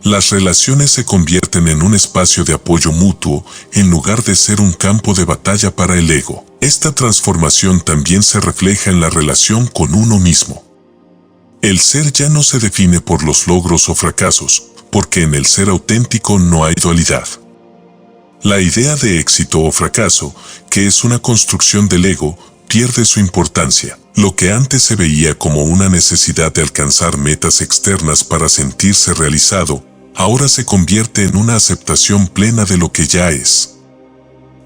Las relaciones se convierten en un espacio de apoyo mutuo, en lugar de ser un campo de batalla para el ego. Esta transformación también se refleja en la relación con uno mismo. El ser ya no se define por los logros o fracasos, porque en el ser auténtico no hay dualidad. La idea de éxito o fracaso, que es una construcción del ego, pierde su importancia. Lo que antes se veía como una necesidad de alcanzar metas externas para sentirse realizado, ahora se convierte en una aceptación plena de lo que ya es.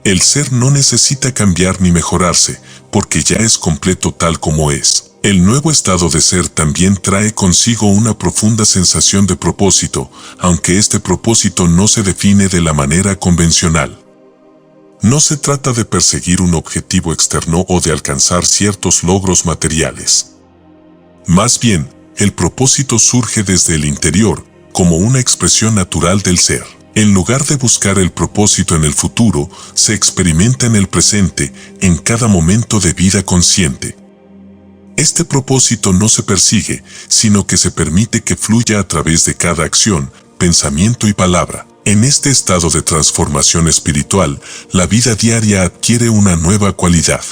El ser no necesita cambiar ni mejorarse, porque ya es completo tal como es. El nuevo estado de ser también trae consigo una profunda sensación de propósito, aunque este propósito no se define de la manera convencional. No se trata de perseguir un objetivo externo o de alcanzar ciertos logros materiales. Más bien, el propósito surge desde el interior, como una expresión natural del ser. En lugar de buscar el propósito en el futuro, se experimenta en el presente, en cada momento de vida consciente. Este propósito no se persigue, sino que se permite que fluya a través de cada acción, pensamiento y palabra. En este estado de transformación espiritual, la vida diaria adquiere una nueva cualidad.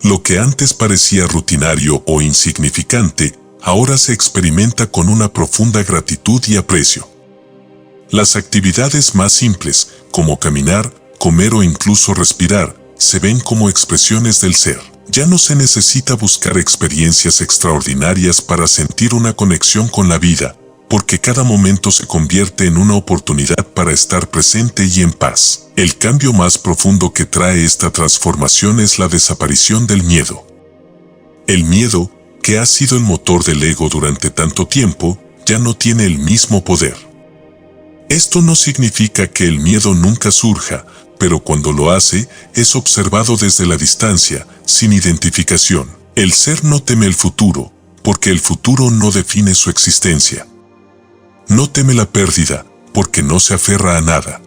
Lo que antes parecía rutinario o insignificante, ahora se experimenta con una profunda gratitud y aprecio. Las actividades más simples, como caminar, comer o incluso respirar, se ven como expresiones del ser. Ya no se necesita buscar experiencias extraordinarias para sentir una conexión con la vida, porque cada momento se convierte en una oportunidad para estar presente y en paz. El cambio más profundo que trae esta transformación es la desaparición del miedo. El miedo, que ha sido el motor del ego durante tanto tiempo, ya no tiene el mismo poder. Esto no significa que el miedo nunca surja, pero cuando lo hace, es observado desde la distancia, sin identificación. El ser no teme el futuro, porque el futuro no define su existencia. No teme la pérdida, porque no se aferra a nada.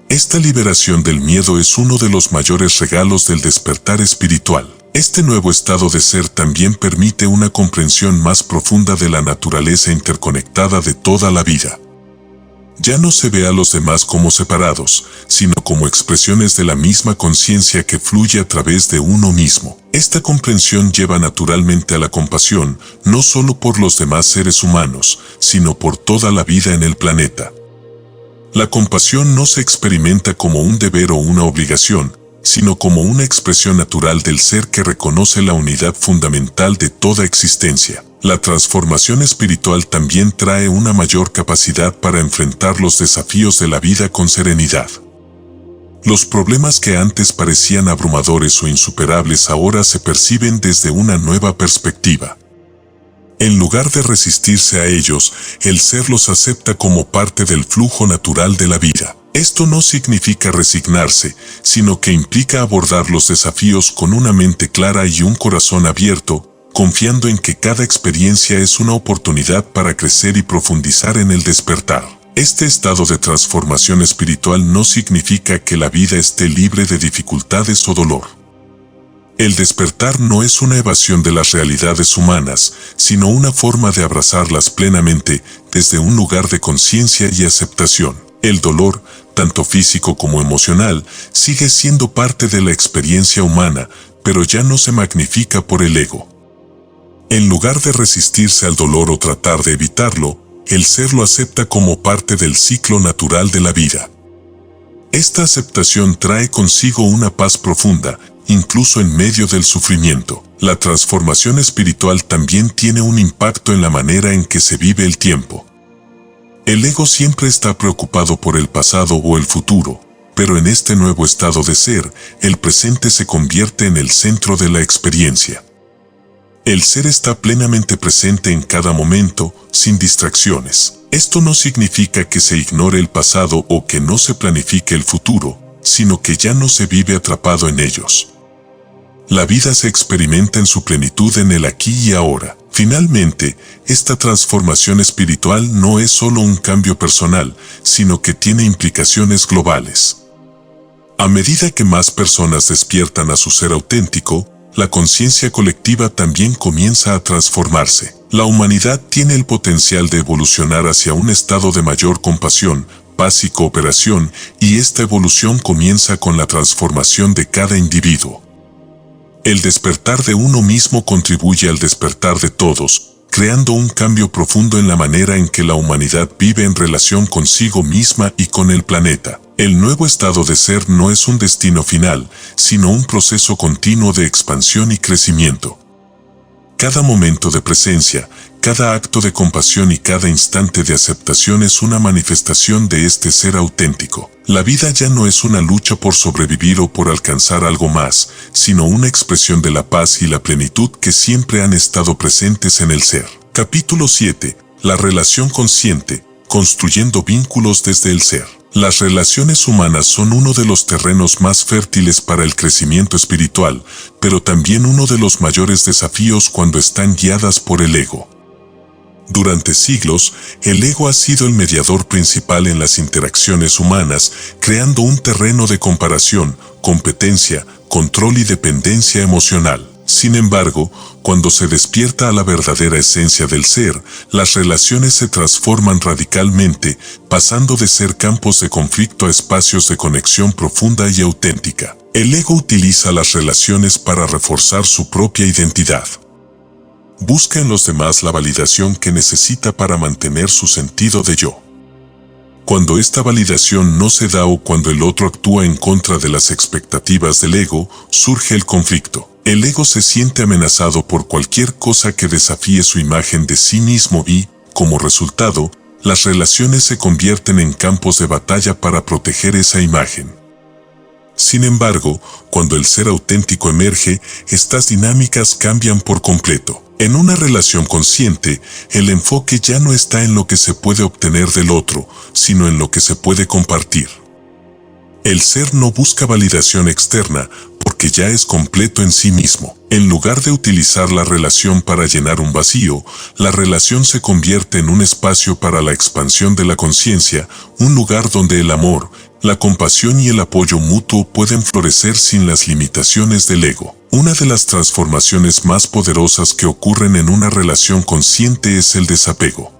Esta liberación del miedo es uno de los mayores regalos del despertar espiritual. Este nuevo estado de ser también permite una comprensión más profunda de la naturaleza interconectada de toda la vida. Ya no se ve a los demás como separados, sino como expresiones de la misma conciencia que fluye a través de uno mismo. Esta comprensión lleva naturalmente a la compasión, no solo por los demás seres humanos, sino por toda la vida en el planeta. La compasión no se experimenta como un deber o una obligación, sino como una expresión natural del ser que reconoce la unidad fundamental de toda existencia. La transformación espiritual también trae una mayor capacidad para enfrentar los desafíos de la vida con serenidad. Los problemas que antes parecían abrumadores o insuperables ahora se perciben desde una nueva perspectiva. En lugar de resistirse a ellos, el ser los acepta como parte del flujo natural de la vida. Esto no significa resignarse, sino que implica abordar los desafíos con una mente clara y un corazón abierto, confiando en que cada experiencia es una oportunidad para crecer y profundizar en el despertar. Este estado de transformación espiritual no significa que la vida esté libre de dificultades o dolor. El despertar no es una evasión de las realidades humanas, sino una forma de abrazarlas plenamente desde un lugar de conciencia y aceptación. El dolor, tanto físico como emocional, sigue siendo parte de la experiencia humana, pero ya no se magnifica por el ego. En lugar de resistirse al dolor o tratar de evitarlo, el ser lo acepta como parte del ciclo natural de la vida. Esta aceptación trae consigo una paz profunda, incluso en medio del sufrimiento. La transformación espiritual también tiene un impacto en la manera en que se vive el tiempo. El ego siempre está preocupado por el pasado o el futuro, pero en este nuevo estado de ser, el presente se convierte en el centro de la experiencia. El ser está plenamente presente en cada momento, sin distracciones. Esto no significa que se ignore el pasado o que no se planifique el futuro, sino que ya no se vive atrapado en ellos. La vida se experimenta en su plenitud en el aquí y ahora. Finalmente, esta transformación espiritual no es solo un cambio personal, sino que tiene implicaciones globales. A medida que más personas despiertan a su ser auténtico, la conciencia colectiva también comienza a transformarse. La humanidad tiene el potencial de evolucionar hacia un estado de mayor compasión, paz y cooperación, y esta evolución comienza con la transformación de cada individuo. El despertar de uno mismo contribuye al despertar de todos, creando un cambio profundo en la manera en que la humanidad vive en relación consigo misma y con el planeta. El nuevo estado de ser no es un destino final, sino un proceso continuo de expansión y crecimiento. Cada momento de presencia, cada acto de compasión y cada instante de aceptación es una manifestación de este ser auténtico. La vida ya no es una lucha por sobrevivir o por alcanzar algo más, sino una expresión de la paz y la plenitud que siempre han estado presentes en el ser. Capítulo 7. La relación consciente, construyendo vínculos desde el ser. Las relaciones humanas son uno de los terrenos más fértiles para el crecimiento espiritual, pero también uno de los mayores desafíos cuando están guiadas por el ego. Durante siglos, el ego ha sido el mediador principal en las interacciones humanas, creando un terreno de comparación, competencia, control y dependencia emocional. Sin embargo, cuando se despierta a la verdadera esencia del ser, las relaciones se transforman radicalmente, pasando de ser campos de conflicto a espacios de conexión profunda y auténtica. El ego utiliza las relaciones para reforzar su propia identidad. Busca en los demás la validación que necesita para mantener su sentido de yo. Cuando esta validación no se da o cuando el otro actúa en contra de las expectativas del ego, surge el conflicto. El ego se siente amenazado por cualquier cosa que desafíe su imagen de sí mismo y, como resultado, las relaciones se convierten en campos de batalla para proteger esa imagen. Sin embargo, cuando el ser auténtico emerge, estas dinámicas cambian por completo. En una relación consciente, el enfoque ya no está en lo que se puede obtener del otro, sino en lo que se puede compartir. El ser no busca validación externa, porque ya es completo en sí mismo. En lugar de utilizar la relación para llenar un vacío, la relación se convierte en un espacio para la expansión de la conciencia, un lugar donde el amor, la compasión y el apoyo mutuo pueden florecer sin las limitaciones del ego. Una de las transformaciones más poderosas que ocurren en una relación consciente es el desapego.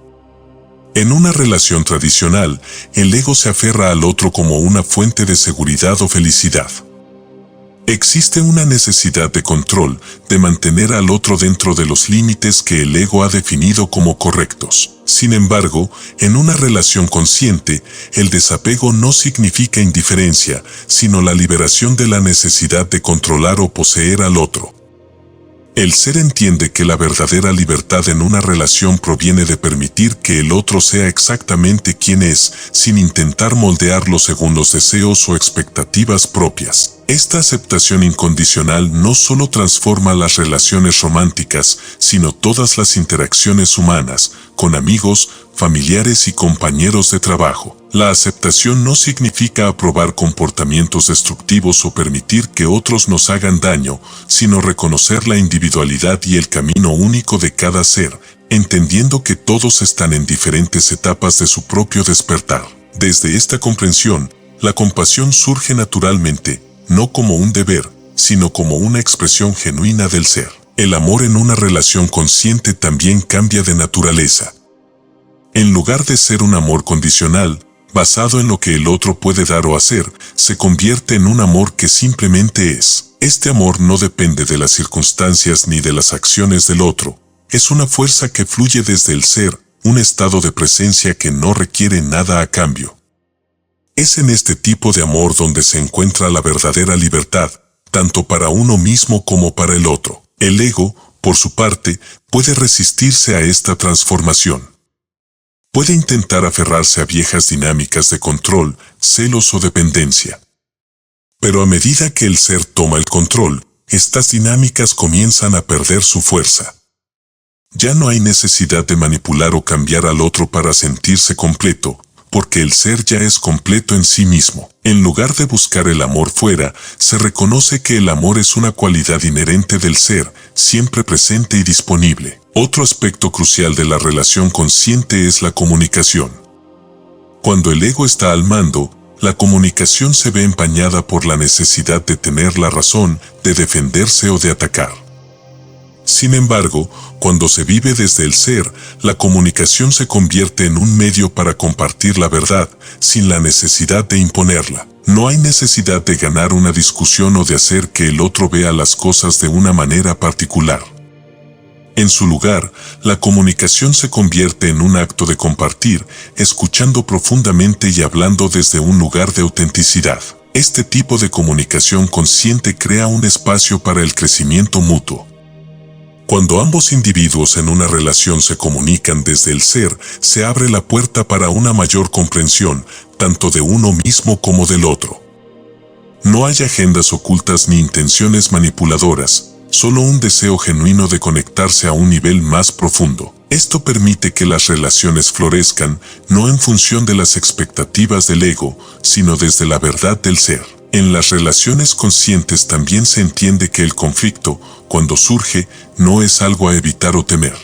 En una relación tradicional, el ego se aferra al otro como una fuente de seguridad o felicidad. Existe una necesidad de control, de mantener al otro dentro de los límites que el ego ha definido como correctos. Sin embargo, en una relación consciente, el desapego no significa indiferencia, sino la liberación de la necesidad de controlar o poseer al otro. El ser entiende que la verdadera libertad en una relación proviene de permitir que el otro sea exactamente quien es, sin intentar moldearlo según los deseos o expectativas propias. Esta aceptación incondicional no solo transforma las relaciones románticas, sino todas las interacciones humanas, con amigos, familiares y compañeros de trabajo. La aceptación no significa aprobar comportamientos destructivos o permitir que otros nos hagan daño, sino reconocer la individualidad y el camino único de cada ser, entendiendo que todos están en diferentes etapas de su propio despertar. Desde esta comprensión, la compasión surge naturalmente, no como un deber, sino como una expresión genuina del ser. El amor en una relación consciente también cambia de naturaleza. En lugar de ser un amor condicional, basado en lo que el otro puede dar o hacer, se convierte en un amor que simplemente es. Este amor no depende de las circunstancias ni de las acciones del otro. Es una fuerza que fluye desde el ser, un estado de presencia que no requiere nada a cambio. Es en este tipo de amor donde se encuentra la verdadera libertad, tanto para uno mismo como para el otro. El ego, por su parte, puede resistirse a esta transformación. Puede intentar aferrarse a viejas dinámicas de control, celos o dependencia. Pero a medida que el ser toma el control, estas dinámicas comienzan a perder su fuerza. Ya no hay necesidad de manipular o cambiar al otro para sentirse completo, porque el ser ya es completo en sí mismo. En lugar de buscar el amor fuera, se reconoce que el amor es una cualidad inherente del ser, siempre presente y disponible. Otro aspecto crucial de la relación consciente es la comunicación. Cuando el ego está al mando, la comunicación se ve empañada por la necesidad de tener la razón, de defenderse o de atacar. Sin embargo, cuando se vive desde el ser, la comunicación se convierte en un medio para compartir la verdad, sin la necesidad de imponerla. No hay necesidad de ganar una discusión o de hacer que el otro vea las cosas de una manera particular. En su lugar, la comunicación se convierte en un acto de compartir, escuchando profundamente y hablando desde un lugar de autenticidad. Este tipo de comunicación consciente crea un espacio para el crecimiento mutuo. Cuando ambos individuos en una relación se comunican desde el ser, se abre la puerta para una mayor comprensión, tanto de uno mismo como del otro. No hay agendas ocultas ni intenciones manipuladoras, solo un deseo genuino de conectarse a un nivel más profundo. Esto permite que las relaciones florezcan, no en función de las expectativas del ego, sino desde la verdad del ser. En las relaciones conscientes también se entiende que el conflicto, cuando surge, no es algo a evitar o temer.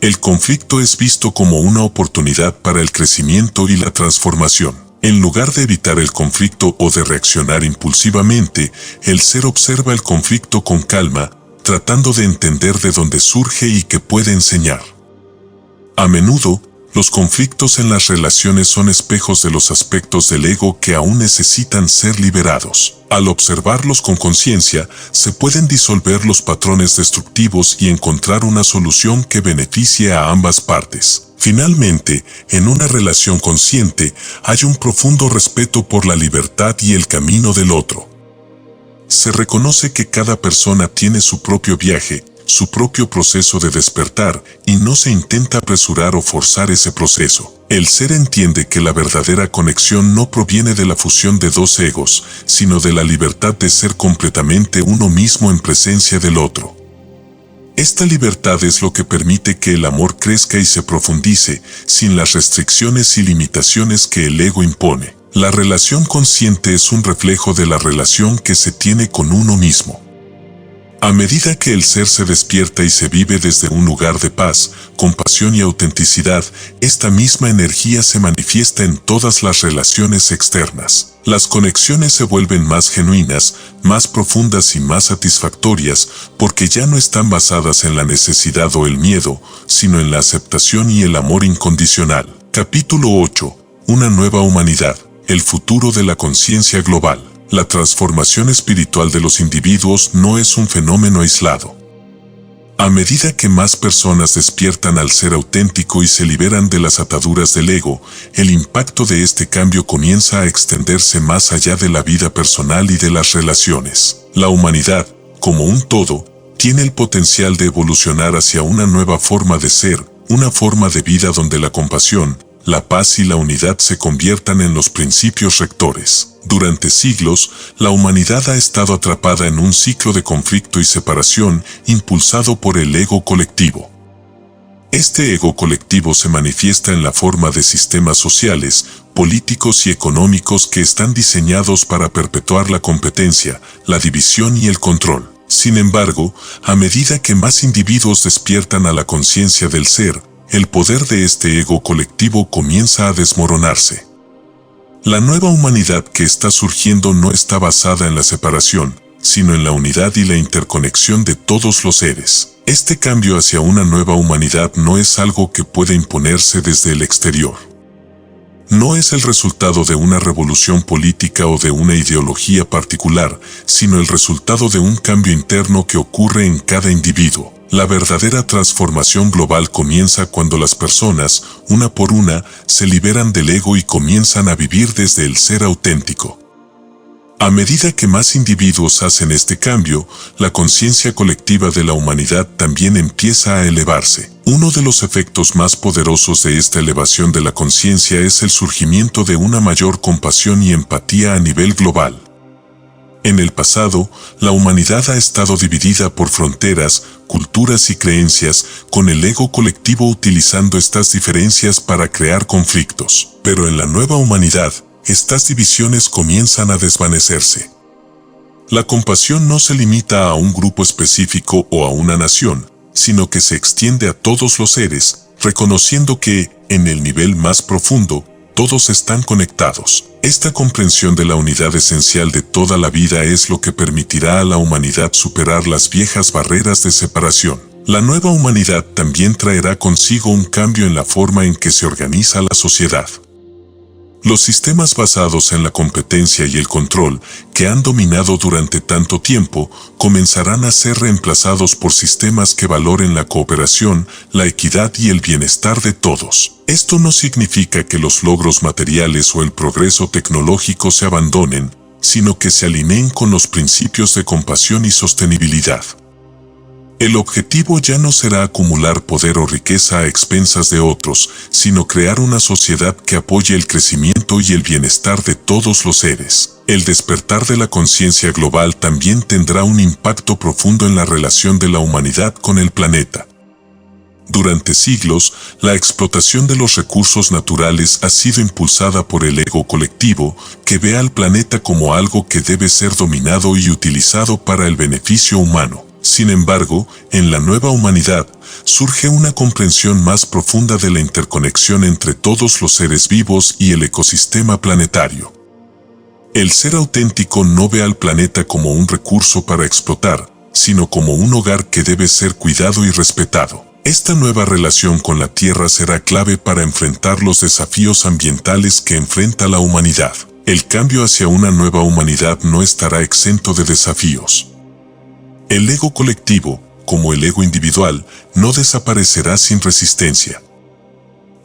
El conflicto es visto como una oportunidad para el crecimiento y la transformación. En lugar de evitar el conflicto o de reaccionar impulsivamente, el ser observa el conflicto con calma, tratando de entender de dónde surge y qué puede enseñar. A menudo, Los conflictos en las relaciones son espejos de los aspectos del ego que aún necesitan ser liberados. Al observarlos con conciencia, se pueden disolver los patrones destructivos y encontrar una solución que beneficie a ambas partes. Finalmente, en una relación consciente, hay un profundo respeto por la libertad y el camino del otro. Se reconoce que cada persona tiene su propio viaje, su propio proceso de despertar, y no se intenta apresurar o forzar ese proceso. El ser entiende que la verdadera conexión no proviene de la fusión de dos egos, sino de la libertad de ser completamente uno mismo en presencia del otro. Esta libertad es lo que permite que el amor crezca y se profundice, sin las restricciones y limitaciones que el ego impone. La relación consciente es un reflejo de la relación que se tiene con uno mismo. A medida que el ser se despierta y se vive desde un lugar de paz, compasión y autenticidad, esta misma energía se manifiesta en todas las relaciones externas. Las conexiones se vuelven más genuinas, más profundas y más satisfactorias, porque ya no están basadas en la necesidad o el miedo, sino en la aceptación y el amor incondicional. Capítulo 8. Una nueva humanidad. El futuro de la conciencia global. La transformación espiritual de los individuos no es un fenómeno aislado. A medida que más personas despiertan al ser auténtico y se liberan de las ataduras del ego, el impacto de este cambio comienza a extenderse más allá de la vida personal y de las relaciones. La humanidad, como un todo, tiene el potencial de evolucionar hacia una nueva forma de ser, una forma de vida donde la compasión, la paz y la unidad se conviertan en los principios rectores. Durante siglos, la humanidad ha estado atrapada en un ciclo de conflicto y separación impulsado por el ego colectivo. Este ego colectivo se manifiesta en la forma de sistemas sociales, políticos y económicos que están diseñados para perpetuar la competencia, la división y el control. Sin embargo, a medida que más individuos despiertan a la conciencia del ser, el poder de este ego colectivo comienza a desmoronarse. La nueva humanidad que está surgiendo no está basada en la separación, sino en la unidad y la interconexión de todos los seres. Este cambio hacia una nueva humanidad no es algo que pueda imponerse desde el exterior. No es el resultado de una revolución política o de una ideología particular, sino el resultado de un cambio interno que ocurre en cada individuo. La verdadera transformación global comienza cuando las personas, una por una, se liberan del ego y comienzan a vivir desde el ser auténtico. A medida que más individuos hacen este cambio, la conciencia colectiva de la humanidad también empieza a elevarse. Uno de los efectos más poderosos de esta elevación de la conciencia es el surgimiento de una mayor compasión y empatía a nivel global. En el pasado, la humanidad ha estado dividida por fronteras, culturas y creencias, con el ego colectivo utilizando estas diferencias para crear conflictos. Pero en la nueva humanidad, estas divisiones comienzan a desvanecerse. La compasión no se limita a un grupo específico o a una nación, sino que se extiende a todos los seres, reconociendo que, en el nivel más profundo, todos están conectados. Esta comprensión de la unidad esencial de toda la vida es lo que permitirá a la humanidad superar las viejas barreras de separación. La nueva humanidad también traerá consigo un cambio en la forma en que se organiza la sociedad. Los sistemas basados en la competencia y el control, que han dominado durante tanto tiempo, comenzarán a ser reemplazados por sistemas que valoren la cooperación, la equidad y el bienestar de todos. Esto no significa que los logros materiales o el progreso tecnológico se abandonen, sino que se alineen con los principios de compasión y sostenibilidad. El objetivo ya no será acumular poder o riqueza a expensas de otros, sino crear una sociedad que apoye el crecimiento y el bienestar de todos los seres. El despertar de la conciencia global también tendrá un impacto profundo en la relación de la humanidad con el planeta. Durante siglos, la explotación de los recursos naturales ha sido impulsada por el ego colectivo, que ve al planeta como algo que debe ser dominado y utilizado para el beneficio humano. Sin embargo, en la nueva humanidad, surge una comprensión más profunda de la interconexión entre todos los seres vivos y el ecosistema planetario. El ser auténtico no ve al planeta como un recurso para explotar, sino como un hogar que debe ser cuidado y respetado. Esta nueva relación con la Tierra será clave para enfrentar los desafíos ambientales que enfrenta la humanidad. El cambio hacia una nueva humanidad no estará exento de desafíos. El ego colectivo, como el ego individual, no desaparecerá sin resistencia.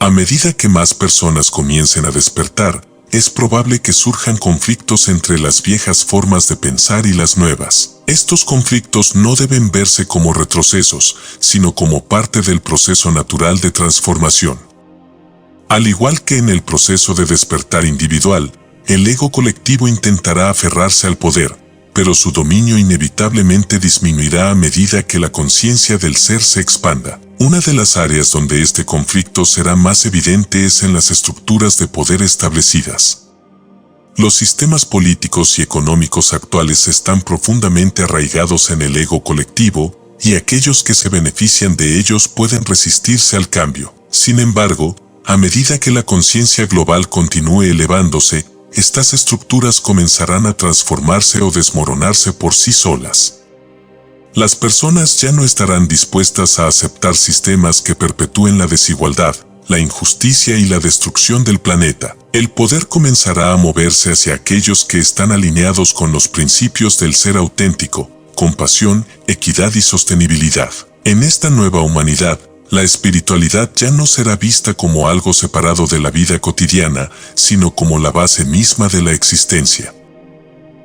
A medida que más personas comiencen a despertar, es probable que surjan conflictos entre las viejas formas de pensar y las nuevas. Estos conflictos no deben verse como retrocesos, sino como parte del proceso natural de transformación. Al igual que en el proceso de despertar individual, el ego colectivo intentará aferrarse al poder, pero su dominio inevitablemente disminuirá a medida que la conciencia del ser se expanda. Una de las áreas donde este conflicto será más evidente es en las estructuras de poder establecidas. Los sistemas políticos y económicos actuales están profundamente arraigados en el ego colectivo, y aquellos que se benefician de ellos pueden resistirse al cambio. Sin embargo, a medida que la conciencia global continúe elevándose, estas estructuras comenzarán a transformarse o desmoronarse por sí solas. Las personas ya no estarán dispuestas a aceptar sistemas que perpetúen la desigualdad, la injusticia y la destrucción del planeta. El poder comenzará a moverse hacia aquellos que están alineados con los principios del ser auténtico, compasión, equidad y sostenibilidad. En esta nueva humanidad, la espiritualidad ya no será vista como algo separado de la vida cotidiana, sino como la base misma de la existencia.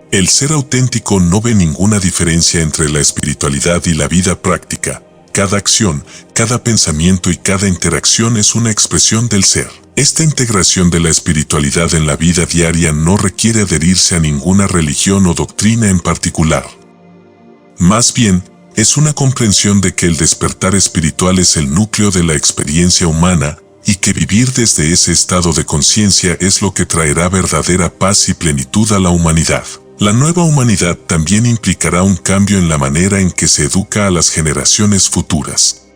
El ser auténtico no ve ninguna diferencia entre la espiritualidad y la vida práctica. Cada acción, cada pensamiento y cada interacción es una expresión del ser. Esta integración de la espiritualidad en la vida diaria no requiere adherirse a ninguna religión o doctrina en particular. Más bien, es una comprensión de que el despertar espiritual es el núcleo de la experiencia humana, y que vivir desde ese estado de conciencia es lo que traerá verdadera paz y plenitud a la humanidad. La nueva humanidad también implicará un cambio en la manera en que se educa a las generaciones futuras.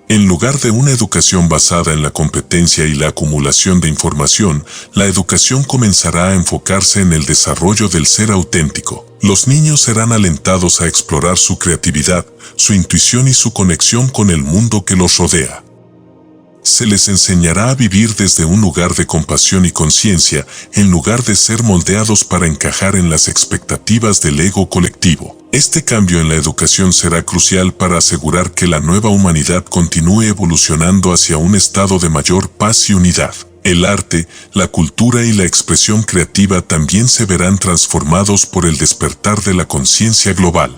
En lugar de una educación basada en la competencia y la acumulación de información, la educación comenzará a enfocarse en el desarrollo del ser auténtico. Los niños serán alentados a explorar su creatividad, su intuición y su conexión con el mundo que los rodea. Se les enseñará a vivir desde un lugar de compasión y conciencia, en lugar de ser moldeados para encajar en las expectativas del ego colectivo. Este cambio en la educación será crucial para asegurar que la nueva humanidad continúe evolucionando hacia un estado de mayor paz y unidad. El arte, la cultura y la expresión creativa también se verán transformados por el despertar de la conciencia global.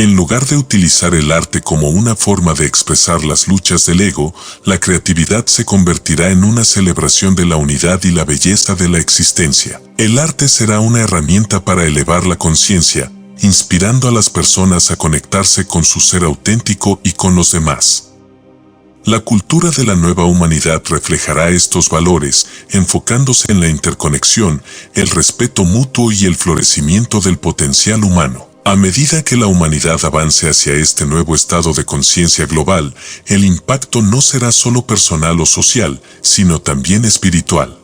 En lugar de utilizar el arte como una forma de expresar las luchas del ego, la creatividad se convertirá en una celebración de la unidad y la belleza de la existencia. El arte será una herramienta para elevar la conciencia, inspirando a las personas a conectarse con su ser auténtico y con los demás. La cultura de la nueva humanidad reflejará estos valores, enfocándose en la interconexión, el respeto mutuo y el florecimiento del potencial humano. A medida que la humanidad avance hacia este nuevo estado de conciencia global, el impacto no será solo personal o social, sino también espiritual.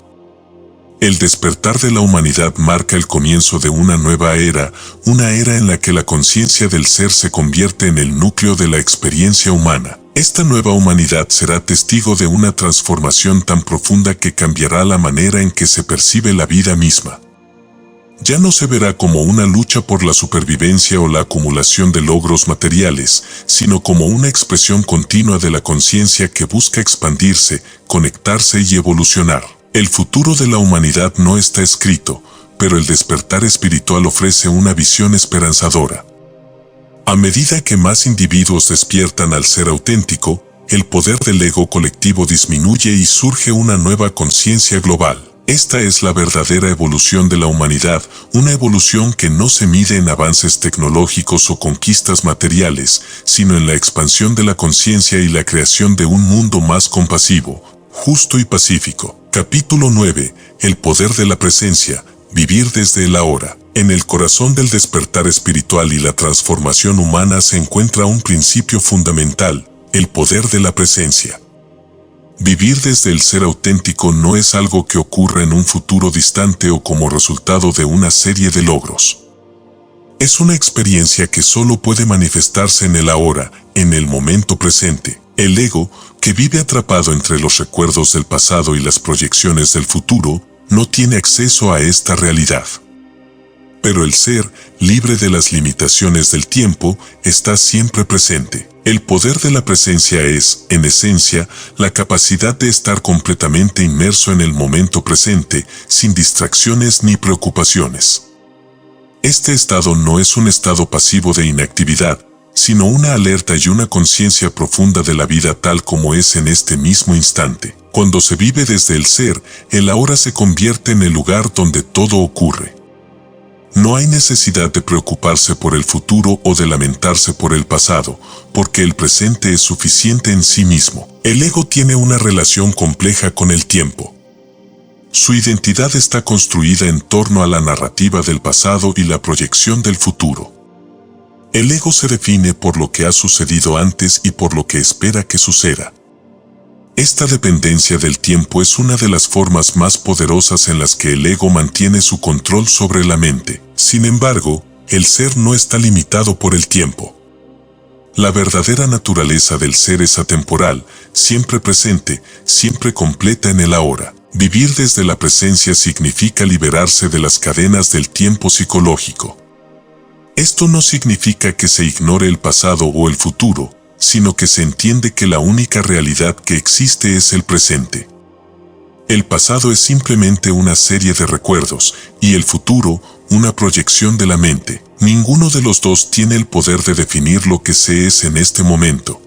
El despertar de la humanidad marca el comienzo de una nueva era, una era en la que la conciencia del ser se convierte en el núcleo de la experiencia humana. Esta nueva humanidad será testigo de una transformación tan profunda que cambiará la manera en que se percibe la vida misma. Ya no se verá como una lucha por la supervivencia o la acumulación de logros materiales, sino como una expresión continua de la conciencia que busca expandirse, conectarse y evolucionar. El futuro de la humanidad no está escrito, pero el despertar espiritual ofrece una visión esperanzadora. A medida que más individuos despiertan al ser auténtico, el poder del ego colectivo disminuye y surge una nueva conciencia global. Esta es la verdadera evolución de la humanidad, una evolución que no se mide en avances tecnológicos o conquistas materiales, sino en la expansión de la conciencia y la creación de un mundo más compasivo, justo y pacífico. Capítulo 9. El poder de la presencia, vivir desde el ahora. En el corazón del despertar espiritual y la transformación humana se encuentra un principio fundamental, el poder de la presencia. Vivir desde el ser auténtico no es algo que ocurra en un futuro distante o como resultado de una serie de logros. Es una experiencia que solo puede manifestarse en el ahora, en el momento presente. El ego, que vive atrapado entre los recuerdos del pasado y las proyecciones del futuro, no tiene acceso a esta realidad. Pero el ser, libre de las limitaciones del tiempo, está siempre presente. El poder de la presencia es, en esencia, la capacidad de estar completamente inmerso en el momento presente, sin distracciones ni preocupaciones. Este estado no es un estado pasivo de inactividad, sino una alerta y una conciencia profunda de la vida tal como es en este mismo instante. Cuando se vive desde el ser, el ahora se convierte en el lugar donde todo ocurre. No hay necesidad de preocuparse por el futuro o de lamentarse por el pasado, porque el presente es suficiente en sí mismo. El ego tiene una relación compleja con el tiempo. Su identidad está construida en torno a la narrativa del pasado y la proyección del futuro. El ego se define por lo que ha sucedido antes y por lo que espera que suceda. Esta dependencia del tiempo es una de las formas más poderosas en las que el ego mantiene su control sobre la mente. Sin embargo, el ser no está limitado por el tiempo. La verdadera naturaleza del ser es atemporal, siempre presente, siempre completa en el ahora. Vivir desde la presencia significa liberarse de las cadenas del tiempo psicológico. Esto no significa que se ignore el pasado o el futuro, sino que se entiende que la única realidad que existe es el presente. El pasado es simplemente una serie de recuerdos, y el futuro, una proyección de la mente. Ninguno de los dos tiene el poder de definir lo que se es en este momento.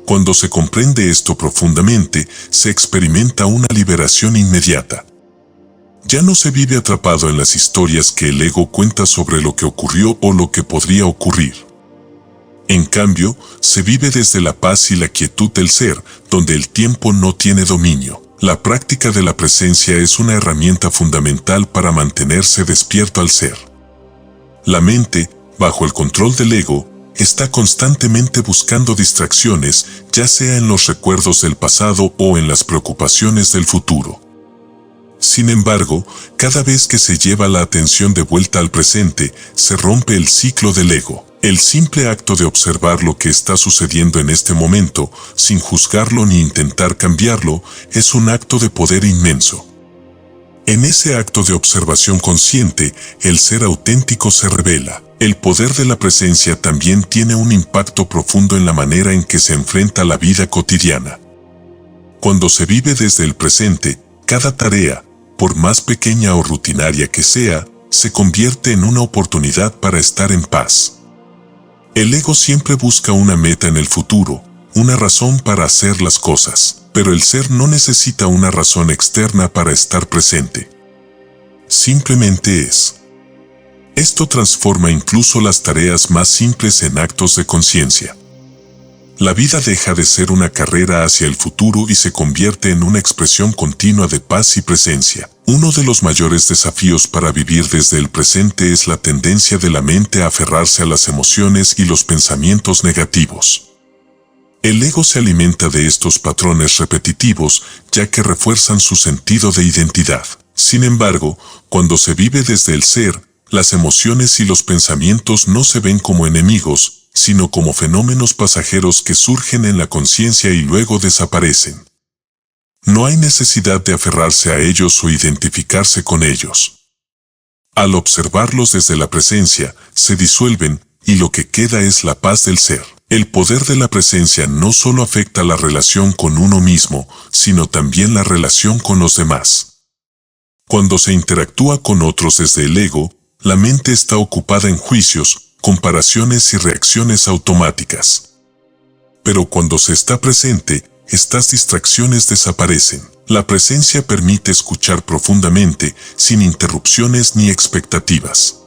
Cuando se comprende esto profundamente, se experimenta una liberación inmediata. Ya no se vive atrapado en las historias que el ego cuenta sobre lo que ocurrió o lo que podría ocurrir. En cambio, se vive desde la paz y la quietud del ser, donde el tiempo no tiene dominio. La práctica de la presencia es una herramienta fundamental para mantenerse despierto al ser. La mente, bajo el control del ego, está constantemente buscando distracciones, ya sea en los recuerdos del pasado o en las preocupaciones del futuro. Sin embargo, cada vez que se lleva la atención de vuelta al presente, se rompe el ciclo del ego. El simple acto de observar lo que está sucediendo en este momento, sin juzgarlo ni intentar cambiarlo, es un acto de poder inmenso. En ese acto de observación consciente, el ser auténtico se revela. El poder de la presencia también tiene un impacto profundo en la manera en que se enfrenta la vida cotidiana. Cuando se vive desde el presente, cada tarea, por más pequeña o rutinaria que sea, se convierte en una oportunidad para estar en paz. El ego siempre busca una meta en el futuro, una razón para hacer las cosas, pero el ser no necesita una razón externa para estar presente. Simplemente es. Esto transforma incluso las tareas más simples en actos de conciencia. La vida deja de ser una carrera hacia el futuro y se convierte en una expresión continua de paz y presencia. Uno de los mayores desafíos para vivir desde el presente es la tendencia de la mente a aferrarse a las emociones y los pensamientos negativos. El ego se alimenta de estos patrones repetitivos, ya que refuerzan su sentido de identidad. Sin embargo, cuando se vive desde el ser, las emociones y los pensamientos no se ven como enemigos, sino como fenómenos pasajeros que surgen en la conciencia y luego desaparecen. No hay necesidad de aferrarse a ellos o identificarse con ellos. Al observarlos desde la presencia, se disuelven, y lo que queda es la paz del ser. El poder de la presencia no solo afecta la relación con uno mismo, sino también la relación con los demás. Cuando se interactúa con otros desde el ego, la mente está ocupada en juicios, comparaciones y reacciones automáticas. Pero cuando se está presente, estas distracciones desaparecen. La presencia permite escuchar profundamente, sin interrupciones ni expectativas.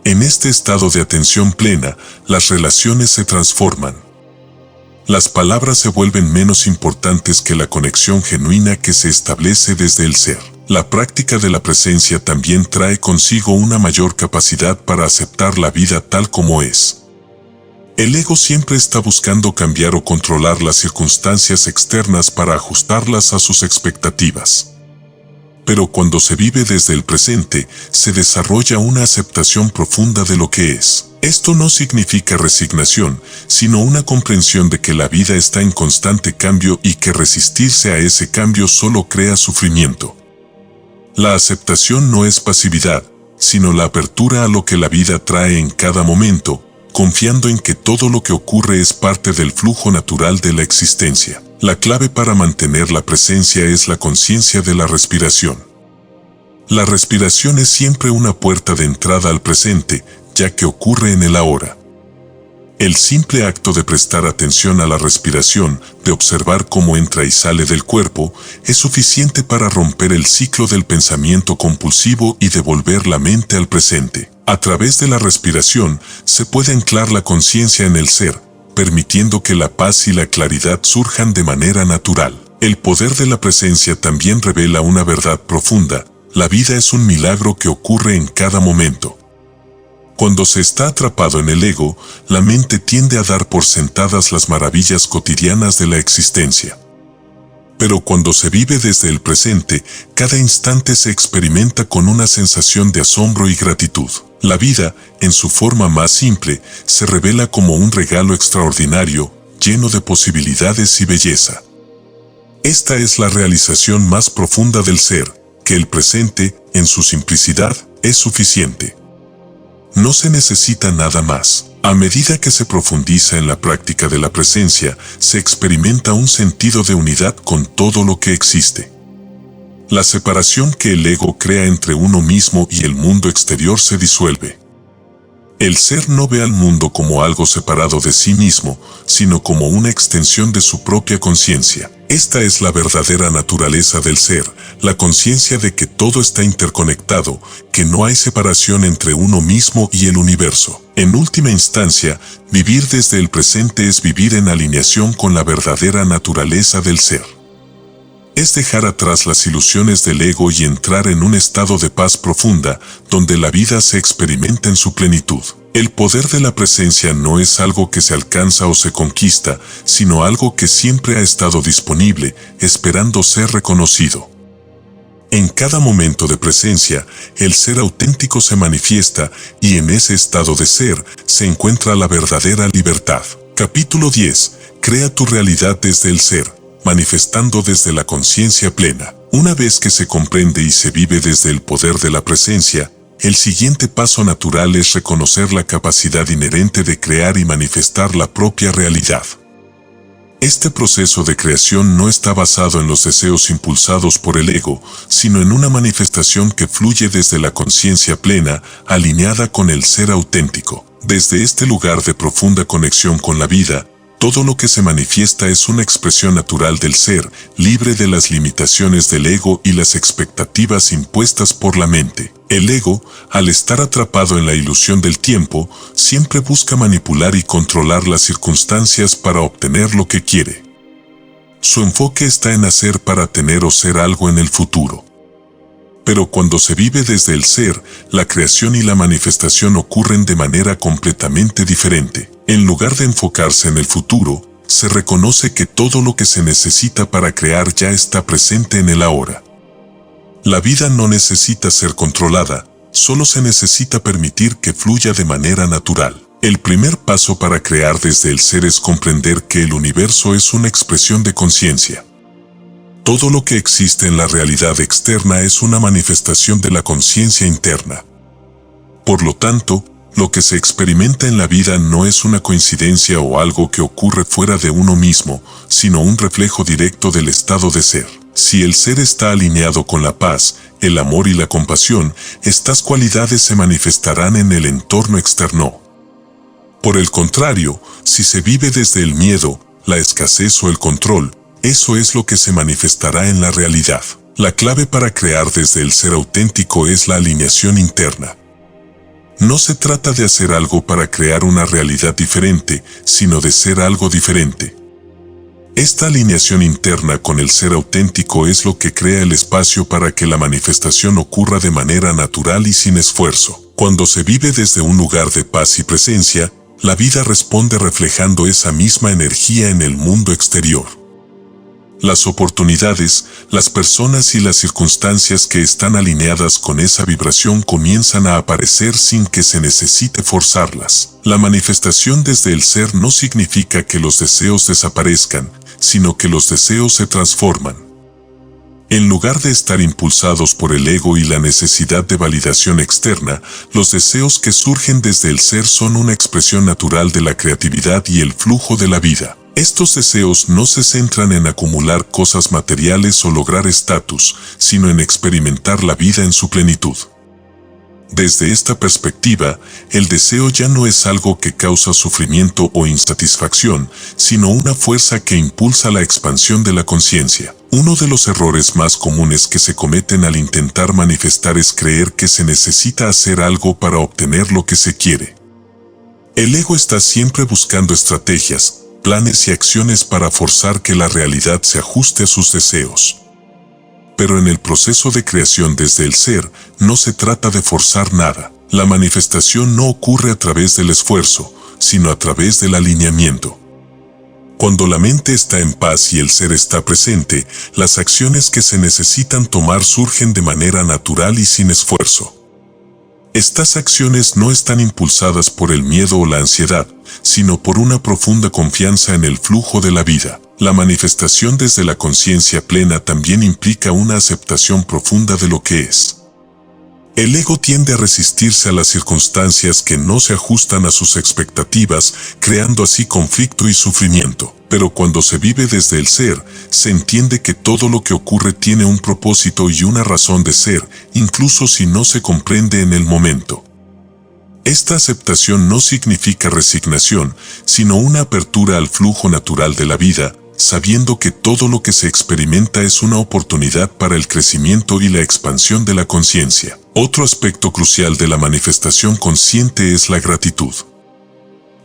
En este estado de atención plena, las relaciones se transforman. Las palabras se vuelven menos importantes que la conexión genuina que se establece desde el ser. La práctica de la presencia también trae consigo una mayor capacidad para aceptar la vida tal como es. El ego siempre está buscando cambiar o controlar las circunstancias externas para ajustarlas a sus expectativas. Pero cuando se vive desde el presente, se desarrolla una aceptación profunda de lo que es. Esto no significa resignación, sino una comprensión de que la vida está en constante cambio y que resistirse a ese cambio solo crea sufrimiento. La aceptación no es pasividad, sino la apertura a lo que la vida trae en cada momento, confiando en que todo lo que ocurre es parte del flujo natural de la existencia. La clave para mantener la presencia es la conciencia de la respiración. La respiración es siempre una puerta de entrada al presente, ya que ocurre en el ahora. El simple acto de prestar atención a la respiración, de observar cómo entra y sale del cuerpo, es suficiente para romper el ciclo del pensamiento compulsivo y devolver la mente al presente. A través de la respiración, se puede anclar la conciencia en el ser, permitiendo que la paz y la claridad surjan de manera natural. El poder de la presencia también revela una verdad profunda: la vida es un milagro que ocurre en cada momento. Cuando se está atrapado en el ego, la mente tiende a dar por sentadas las maravillas cotidianas de la existencia. Pero cuando se vive desde el presente, cada instante se experimenta con una sensación de asombro y gratitud. La vida, en su forma más simple, se revela como un regalo extraordinario, lleno de posibilidades y belleza. Esta es la realización más profunda del ser, que el presente, en su simplicidad, es suficiente. No se necesita nada más. A medida que se profundiza en la práctica de la presencia, se experimenta un sentido de unidad con todo lo que existe. La separación que el ego crea entre uno mismo y el mundo exterior se disuelve. El ser no ve al mundo como algo separado de sí mismo, sino como una extensión de su propia conciencia. Esta es la verdadera naturaleza del ser, la conciencia de que todo está interconectado, que no hay separación entre uno mismo y el universo. En última instancia, vivir desde el presente es vivir en alineación con la verdadera naturaleza del ser. Es dejar atrás las ilusiones del ego y entrar en un estado de paz profunda, donde la vida se experimenta en su plenitud. El poder de la presencia no es algo que se alcanza o se conquista, sino algo que siempre ha estado disponible, esperando ser reconocido. En cada momento de presencia, el ser auténtico se manifiesta, y en ese estado de ser se encuentra la verdadera libertad. Capítulo 10. Crea tu realidad desde el ser, manifestando desde la conciencia plena. Una vez que se comprende y se vive desde el poder de la presencia, el siguiente paso natural es reconocer la capacidad inherente de crear y manifestar la propia realidad. Este proceso de creación no está basado en los deseos impulsados por el ego, sino en una manifestación que fluye desde la conciencia plena, alineada con el ser auténtico. Desde este lugar de profunda conexión con la vida, todo lo que se manifiesta es una expresión natural del ser, libre de las limitaciones del ego y las expectativas impuestas por la mente. El ego, al estar atrapado en la ilusión del tiempo, siempre busca manipular y controlar las circunstancias para obtener lo que quiere. Su enfoque está en hacer para tener o ser algo en el futuro. Pero cuando se vive desde el ser, la creación y la manifestación ocurren de manera completamente diferente. En lugar de enfocarse en el futuro, se reconoce que todo lo que se necesita para crear ya está presente en el ahora. La vida no necesita ser controlada, solo se necesita permitir que fluya de manera natural. El primer paso para crear desde el ser es comprender que el universo es una expresión de conciencia. Todo lo que existe en la realidad externa es una manifestación de la conciencia interna. Por lo tanto, lo que se experimenta en la vida no es una coincidencia o algo que ocurre fuera de uno mismo, sino un reflejo directo del estado de ser. Si el ser está alineado con la paz, el amor y la compasión, estas cualidades se manifestarán en el entorno externo. Por el contrario, si se vive desde el miedo, la escasez o el control, eso es lo que se manifestará en la realidad. La clave para crear desde el ser auténtico es la alineación interna. No se trata de hacer algo para crear una realidad diferente, sino de ser algo diferente. Esta alineación interna con el ser auténtico es lo que crea el espacio para que la manifestación ocurra de manera natural y sin esfuerzo. Cuando se vive desde un lugar de paz y presencia, la vida responde reflejando esa misma energía en el mundo exterior. Las oportunidades, las personas y las circunstancias que están alineadas con esa vibración comienzan a aparecer sin que se necesite forzarlas. La manifestación desde el ser no significa que los deseos desaparezcan, sino que los deseos se transforman. En lugar de estar impulsados por el ego y la necesidad de validación externa, los deseos que surgen desde el ser son una expresión natural de la creatividad y el flujo de la vida. Estos deseos no se centran en acumular cosas materiales o lograr estatus, sino en experimentar la vida en su plenitud. Desde esta perspectiva, el deseo ya no es algo que causa sufrimiento o insatisfacción, sino una fuerza que impulsa la expansión de la conciencia. Uno de los errores más comunes que se cometen al intentar manifestar es creer que se necesita hacer algo para obtener lo que se quiere. El ego está siempre buscando estrategias, planes y acciones para forzar que la realidad se ajuste a sus deseos. Pero en el proceso de creación desde el ser, no se trata de forzar nada. La manifestación no ocurre a través del esfuerzo, sino a través del alineamiento. Cuando la mente está en paz y el ser está presente, las acciones que se necesitan tomar surgen de manera natural y sin esfuerzo. Estas acciones no están impulsadas por el miedo o la ansiedad, sino por una profunda confianza en el flujo de la vida. La manifestación desde la conciencia plena también implica una aceptación profunda de lo que es. El ego tiende a resistirse a las circunstancias que no se ajustan a sus expectativas, creando así conflicto y sufrimiento. Pero cuando se vive desde el ser, se entiende que todo lo que ocurre tiene un propósito y una razón de ser, incluso si no se comprende en el momento. Esta aceptación no significa resignación, sino una apertura al flujo natural de la vida, sabiendo que todo lo que se experimenta es una oportunidad para el crecimiento y la expansión de la conciencia. Otro aspecto crucial de la manifestación consciente es la gratitud.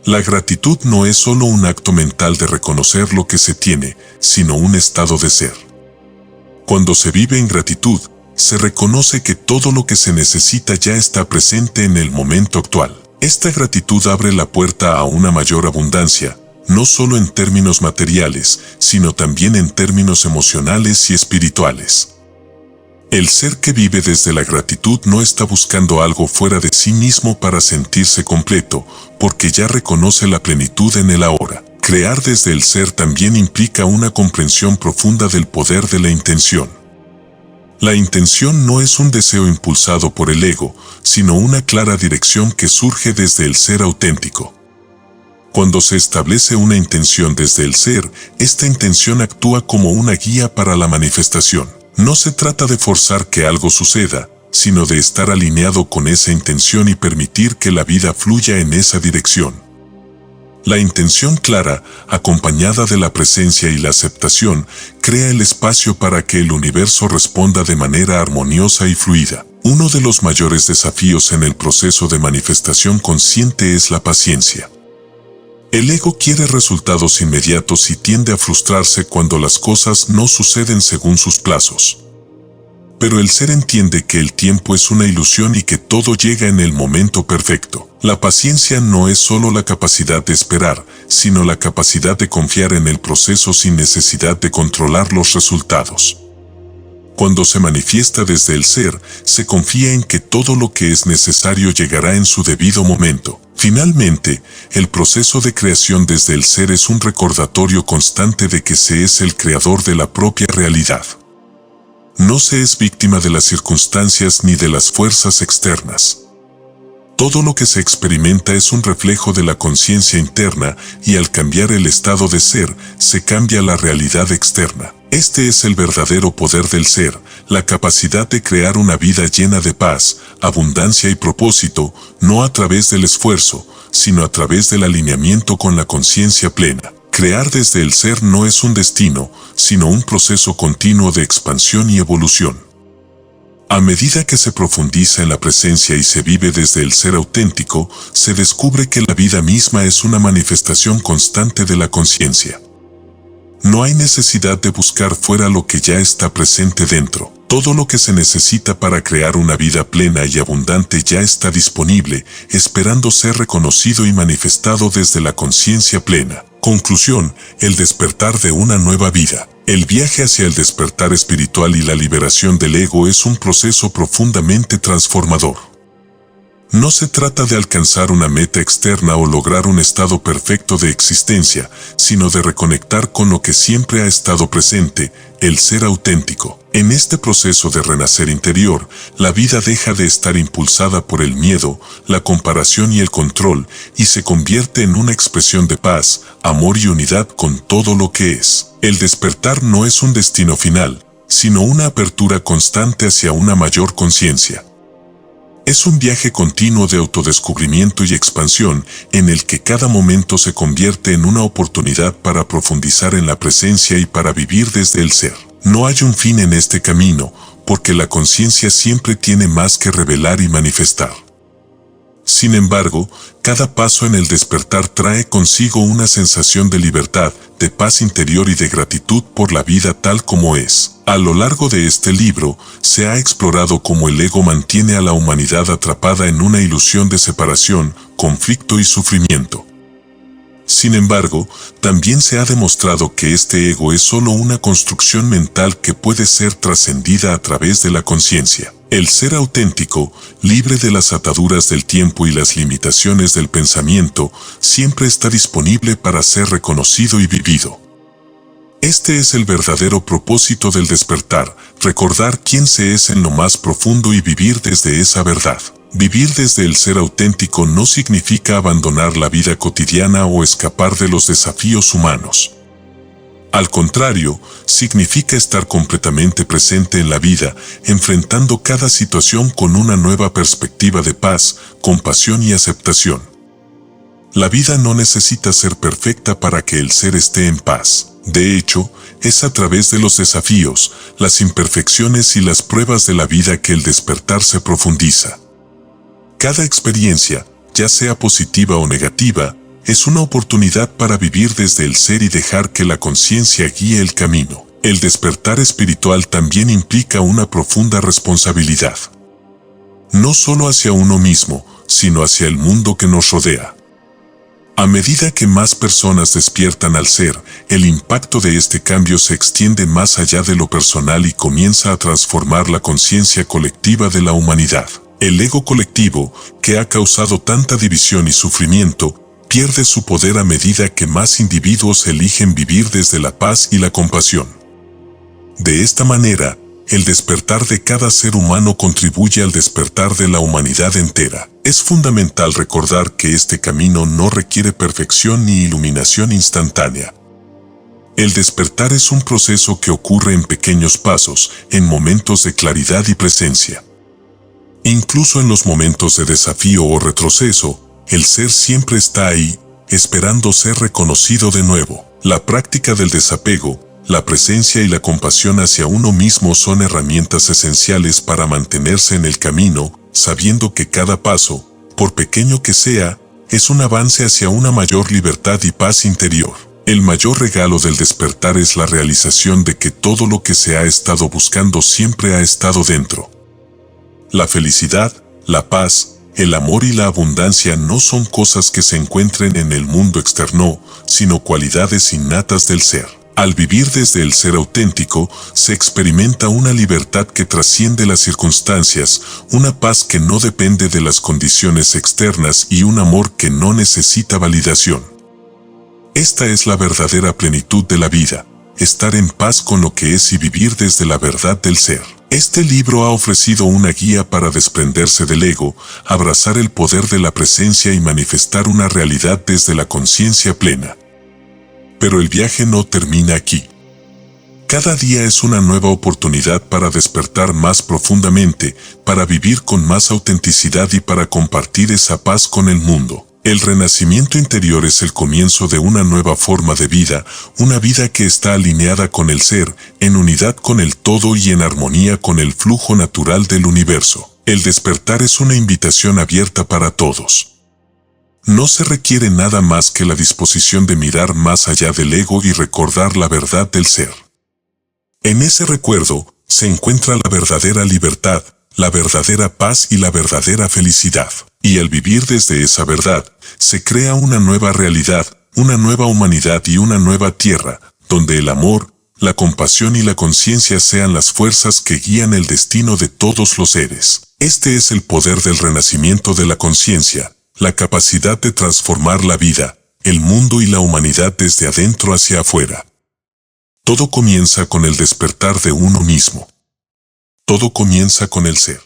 La gratitud no es solo un acto mental de reconocer lo que se tiene, sino un estado de ser. Cuando se vive en gratitud, se reconoce que todo lo que se necesita ya está presente en el momento actual. Esta gratitud abre la puerta a una mayor abundancia, no solo en términos materiales, sino también en términos emocionales y espirituales. El ser que vive desde la gratitud no está buscando algo fuera de sí mismo para sentirse completo, porque ya reconoce la plenitud en el ahora. Crear desde el ser también implica una comprensión profunda del poder de la intención. La intención no es un deseo impulsado por el ego, sino una clara dirección que surge desde el ser auténtico. Cuando se establece una intención desde el ser, esta intención actúa como una guía para la manifestación. No se trata de forzar que algo suceda, sino de estar alineado con esa intención y permitir que la vida fluya en esa dirección. La intención clara, acompañada de la presencia y la aceptación, crea el espacio para que el universo responda de manera armoniosa y fluida. Uno de los mayores desafíos en el proceso de manifestación consciente es la paciencia. El ego quiere resultados inmediatos y tiende a frustrarse cuando las cosas no suceden según sus plazos. Pero el ser entiende que el tiempo es una ilusión y que todo llega en el momento perfecto. La paciencia no es solo la capacidad de esperar, sino la capacidad de confiar en el proceso sin necesidad de controlar los resultados. Cuando se manifiesta desde el ser, se confía en que todo lo que es necesario llegará en su debido momento. Finalmente, el proceso de creación desde el ser es un recordatorio constante de que se es el creador de la propia realidad. No se es víctima de las circunstancias ni de las fuerzas externas. Todo lo que se experimenta es un reflejo de la conciencia interna y al cambiar el estado de ser, se cambia la realidad externa. Este es el verdadero poder del ser, la capacidad de crear una vida llena de paz, abundancia y propósito, no a través del esfuerzo, sino a través del alineamiento con la conciencia plena. Crear desde el ser no es un destino, sino un proceso continuo de expansión y evolución. A medida que se profundiza en la presencia y se vive desde el ser auténtico, se descubre que la vida misma es una manifestación constante de la conciencia. No hay necesidad de buscar fuera lo que ya está presente dentro. Todo lo que se necesita para crear una vida plena y abundante ya está disponible, esperando ser reconocido y manifestado desde la conciencia plena. Conclusión: el despertar de una nueva vida. El viaje hacia el despertar espiritual y la liberación del ego es un proceso profundamente transformador. No se trata de alcanzar una meta externa o lograr un estado perfecto de existencia, sino de reconectar con lo que siempre ha estado presente, el ser auténtico. En este proceso de renacer interior, la vida deja de estar impulsada por el miedo, la comparación y el control, y se convierte en una expresión de paz, amor y unidad con todo lo que es. El despertar no es un destino final, sino una apertura constante hacia una mayor conciencia. Es un viaje continuo de autodescubrimiento y expansión en el que cada momento se convierte en una oportunidad para profundizar en la presencia y para vivir desde el ser. No hay un fin en este camino, porque la conciencia siempre tiene más que revelar y manifestar. Sin embargo, cada paso en el despertar trae consigo una sensación de libertad, de paz interior y de gratitud por la vida tal como es. A lo largo de este libro, se ha explorado cómo el ego mantiene a la humanidad atrapada en una ilusión de separación, conflicto y sufrimiento. Sin embargo, también se ha demostrado que este ego es solo una construcción mental que puede ser trascendida a través de la conciencia. El ser auténtico, libre de las ataduras del tiempo y las limitaciones del pensamiento, siempre está disponible para ser reconocido y vivido. Este es el verdadero propósito del despertar, recordar quién se es en lo más profundo y vivir desde esa verdad. Vivir desde el ser auténtico no significa abandonar la vida cotidiana o escapar de los desafíos humanos. Al contrario, significa estar completamente presente en la vida, enfrentando cada situación con una nueva perspectiva de paz, compasión y aceptación. La vida no necesita ser perfecta para que el ser esté en paz. De hecho, es a través de los desafíos, las imperfecciones y las pruebas de la vida que el despertar se profundiza. Cada experiencia, ya sea positiva o negativa, es una oportunidad para vivir desde el ser y dejar que la conciencia guíe el camino. El despertar espiritual también implica una profunda responsabilidad. No solo hacia uno mismo, sino hacia el mundo que nos rodea. A medida que más personas despiertan al ser, el impacto de este cambio se extiende más allá de lo personal y comienza a transformar la conciencia colectiva de la humanidad. El ego colectivo, que ha causado tanta división y sufrimiento, pierde su poder a medida que más individuos eligen vivir desde la paz y la compasión. De esta manera, el despertar de cada ser humano contribuye al despertar de la humanidad entera. Es fundamental recordar que este camino no requiere perfección ni iluminación instantánea. El despertar es un proceso que ocurre en pequeños pasos, en momentos de claridad y presencia. Incluso en los momentos de desafío o retroceso, el ser siempre está ahí, esperando ser reconocido de nuevo. La práctica del desapego, la presencia y la compasión hacia uno mismo son herramientas esenciales para mantenerse en el camino, sabiendo que cada paso, por pequeño que sea, es un avance hacia una mayor libertad y paz interior. El mayor regalo del despertar es la realización de que todo lo que se ha estado buscando siempre ha estado dentro. La felicidad, la paz, el amor y la abundancia no son cosas que se encuentren en el mundo externo, sino cualidades innatas del ser. Al vivir desde el ser auténtico, se experimenta una libertad que trasciende las circunstancias, una paz que no depende de las condiciones externas y un amor que no necesita validación. Esta es la verdadera plenitud de la vida, estar en paz con lo que es y vivir desde la verdad del ser. Este libro ha ofrecido una guía para desprenderse del ego, abrazar el poder de la presencia y manifestar una realidad desde la conciencia plena. Pero el viaje no termina aquí. Cada día es una nueva oportunidad para despertar más profundamente, para vivir con más autenticidad y para compartir esa paz con el mundo. El renacimiento interior es el comienzo de una nueva forma de vida, una vida que está alineada con el ser, en unidad con el todo y en armonía con el flujo natural del universo. El despertar es una invitación abierta para todos. No se requiere nada más que la disposición de mirar más allá del ego y recordar la verdad del ser. En ese recuerdo se encuentra la verdadera libertad, la verdadera paz y la verdadera felicidad. Y al vivir desde esa verdad, se crea una nueva realidad, una nueva humanidad y una nueva tierra, donde el amor, la compasión y la conciencia sean las fuerzas que guían el destino de todos los seres. Este es el poder del renacimiento de la conciencia, la capacidad de transformar la vida, el mundo y la humanidad desde adentro hacia afuera. Todo comienza con el despertar de uno mismo. Todo comienza con el ser.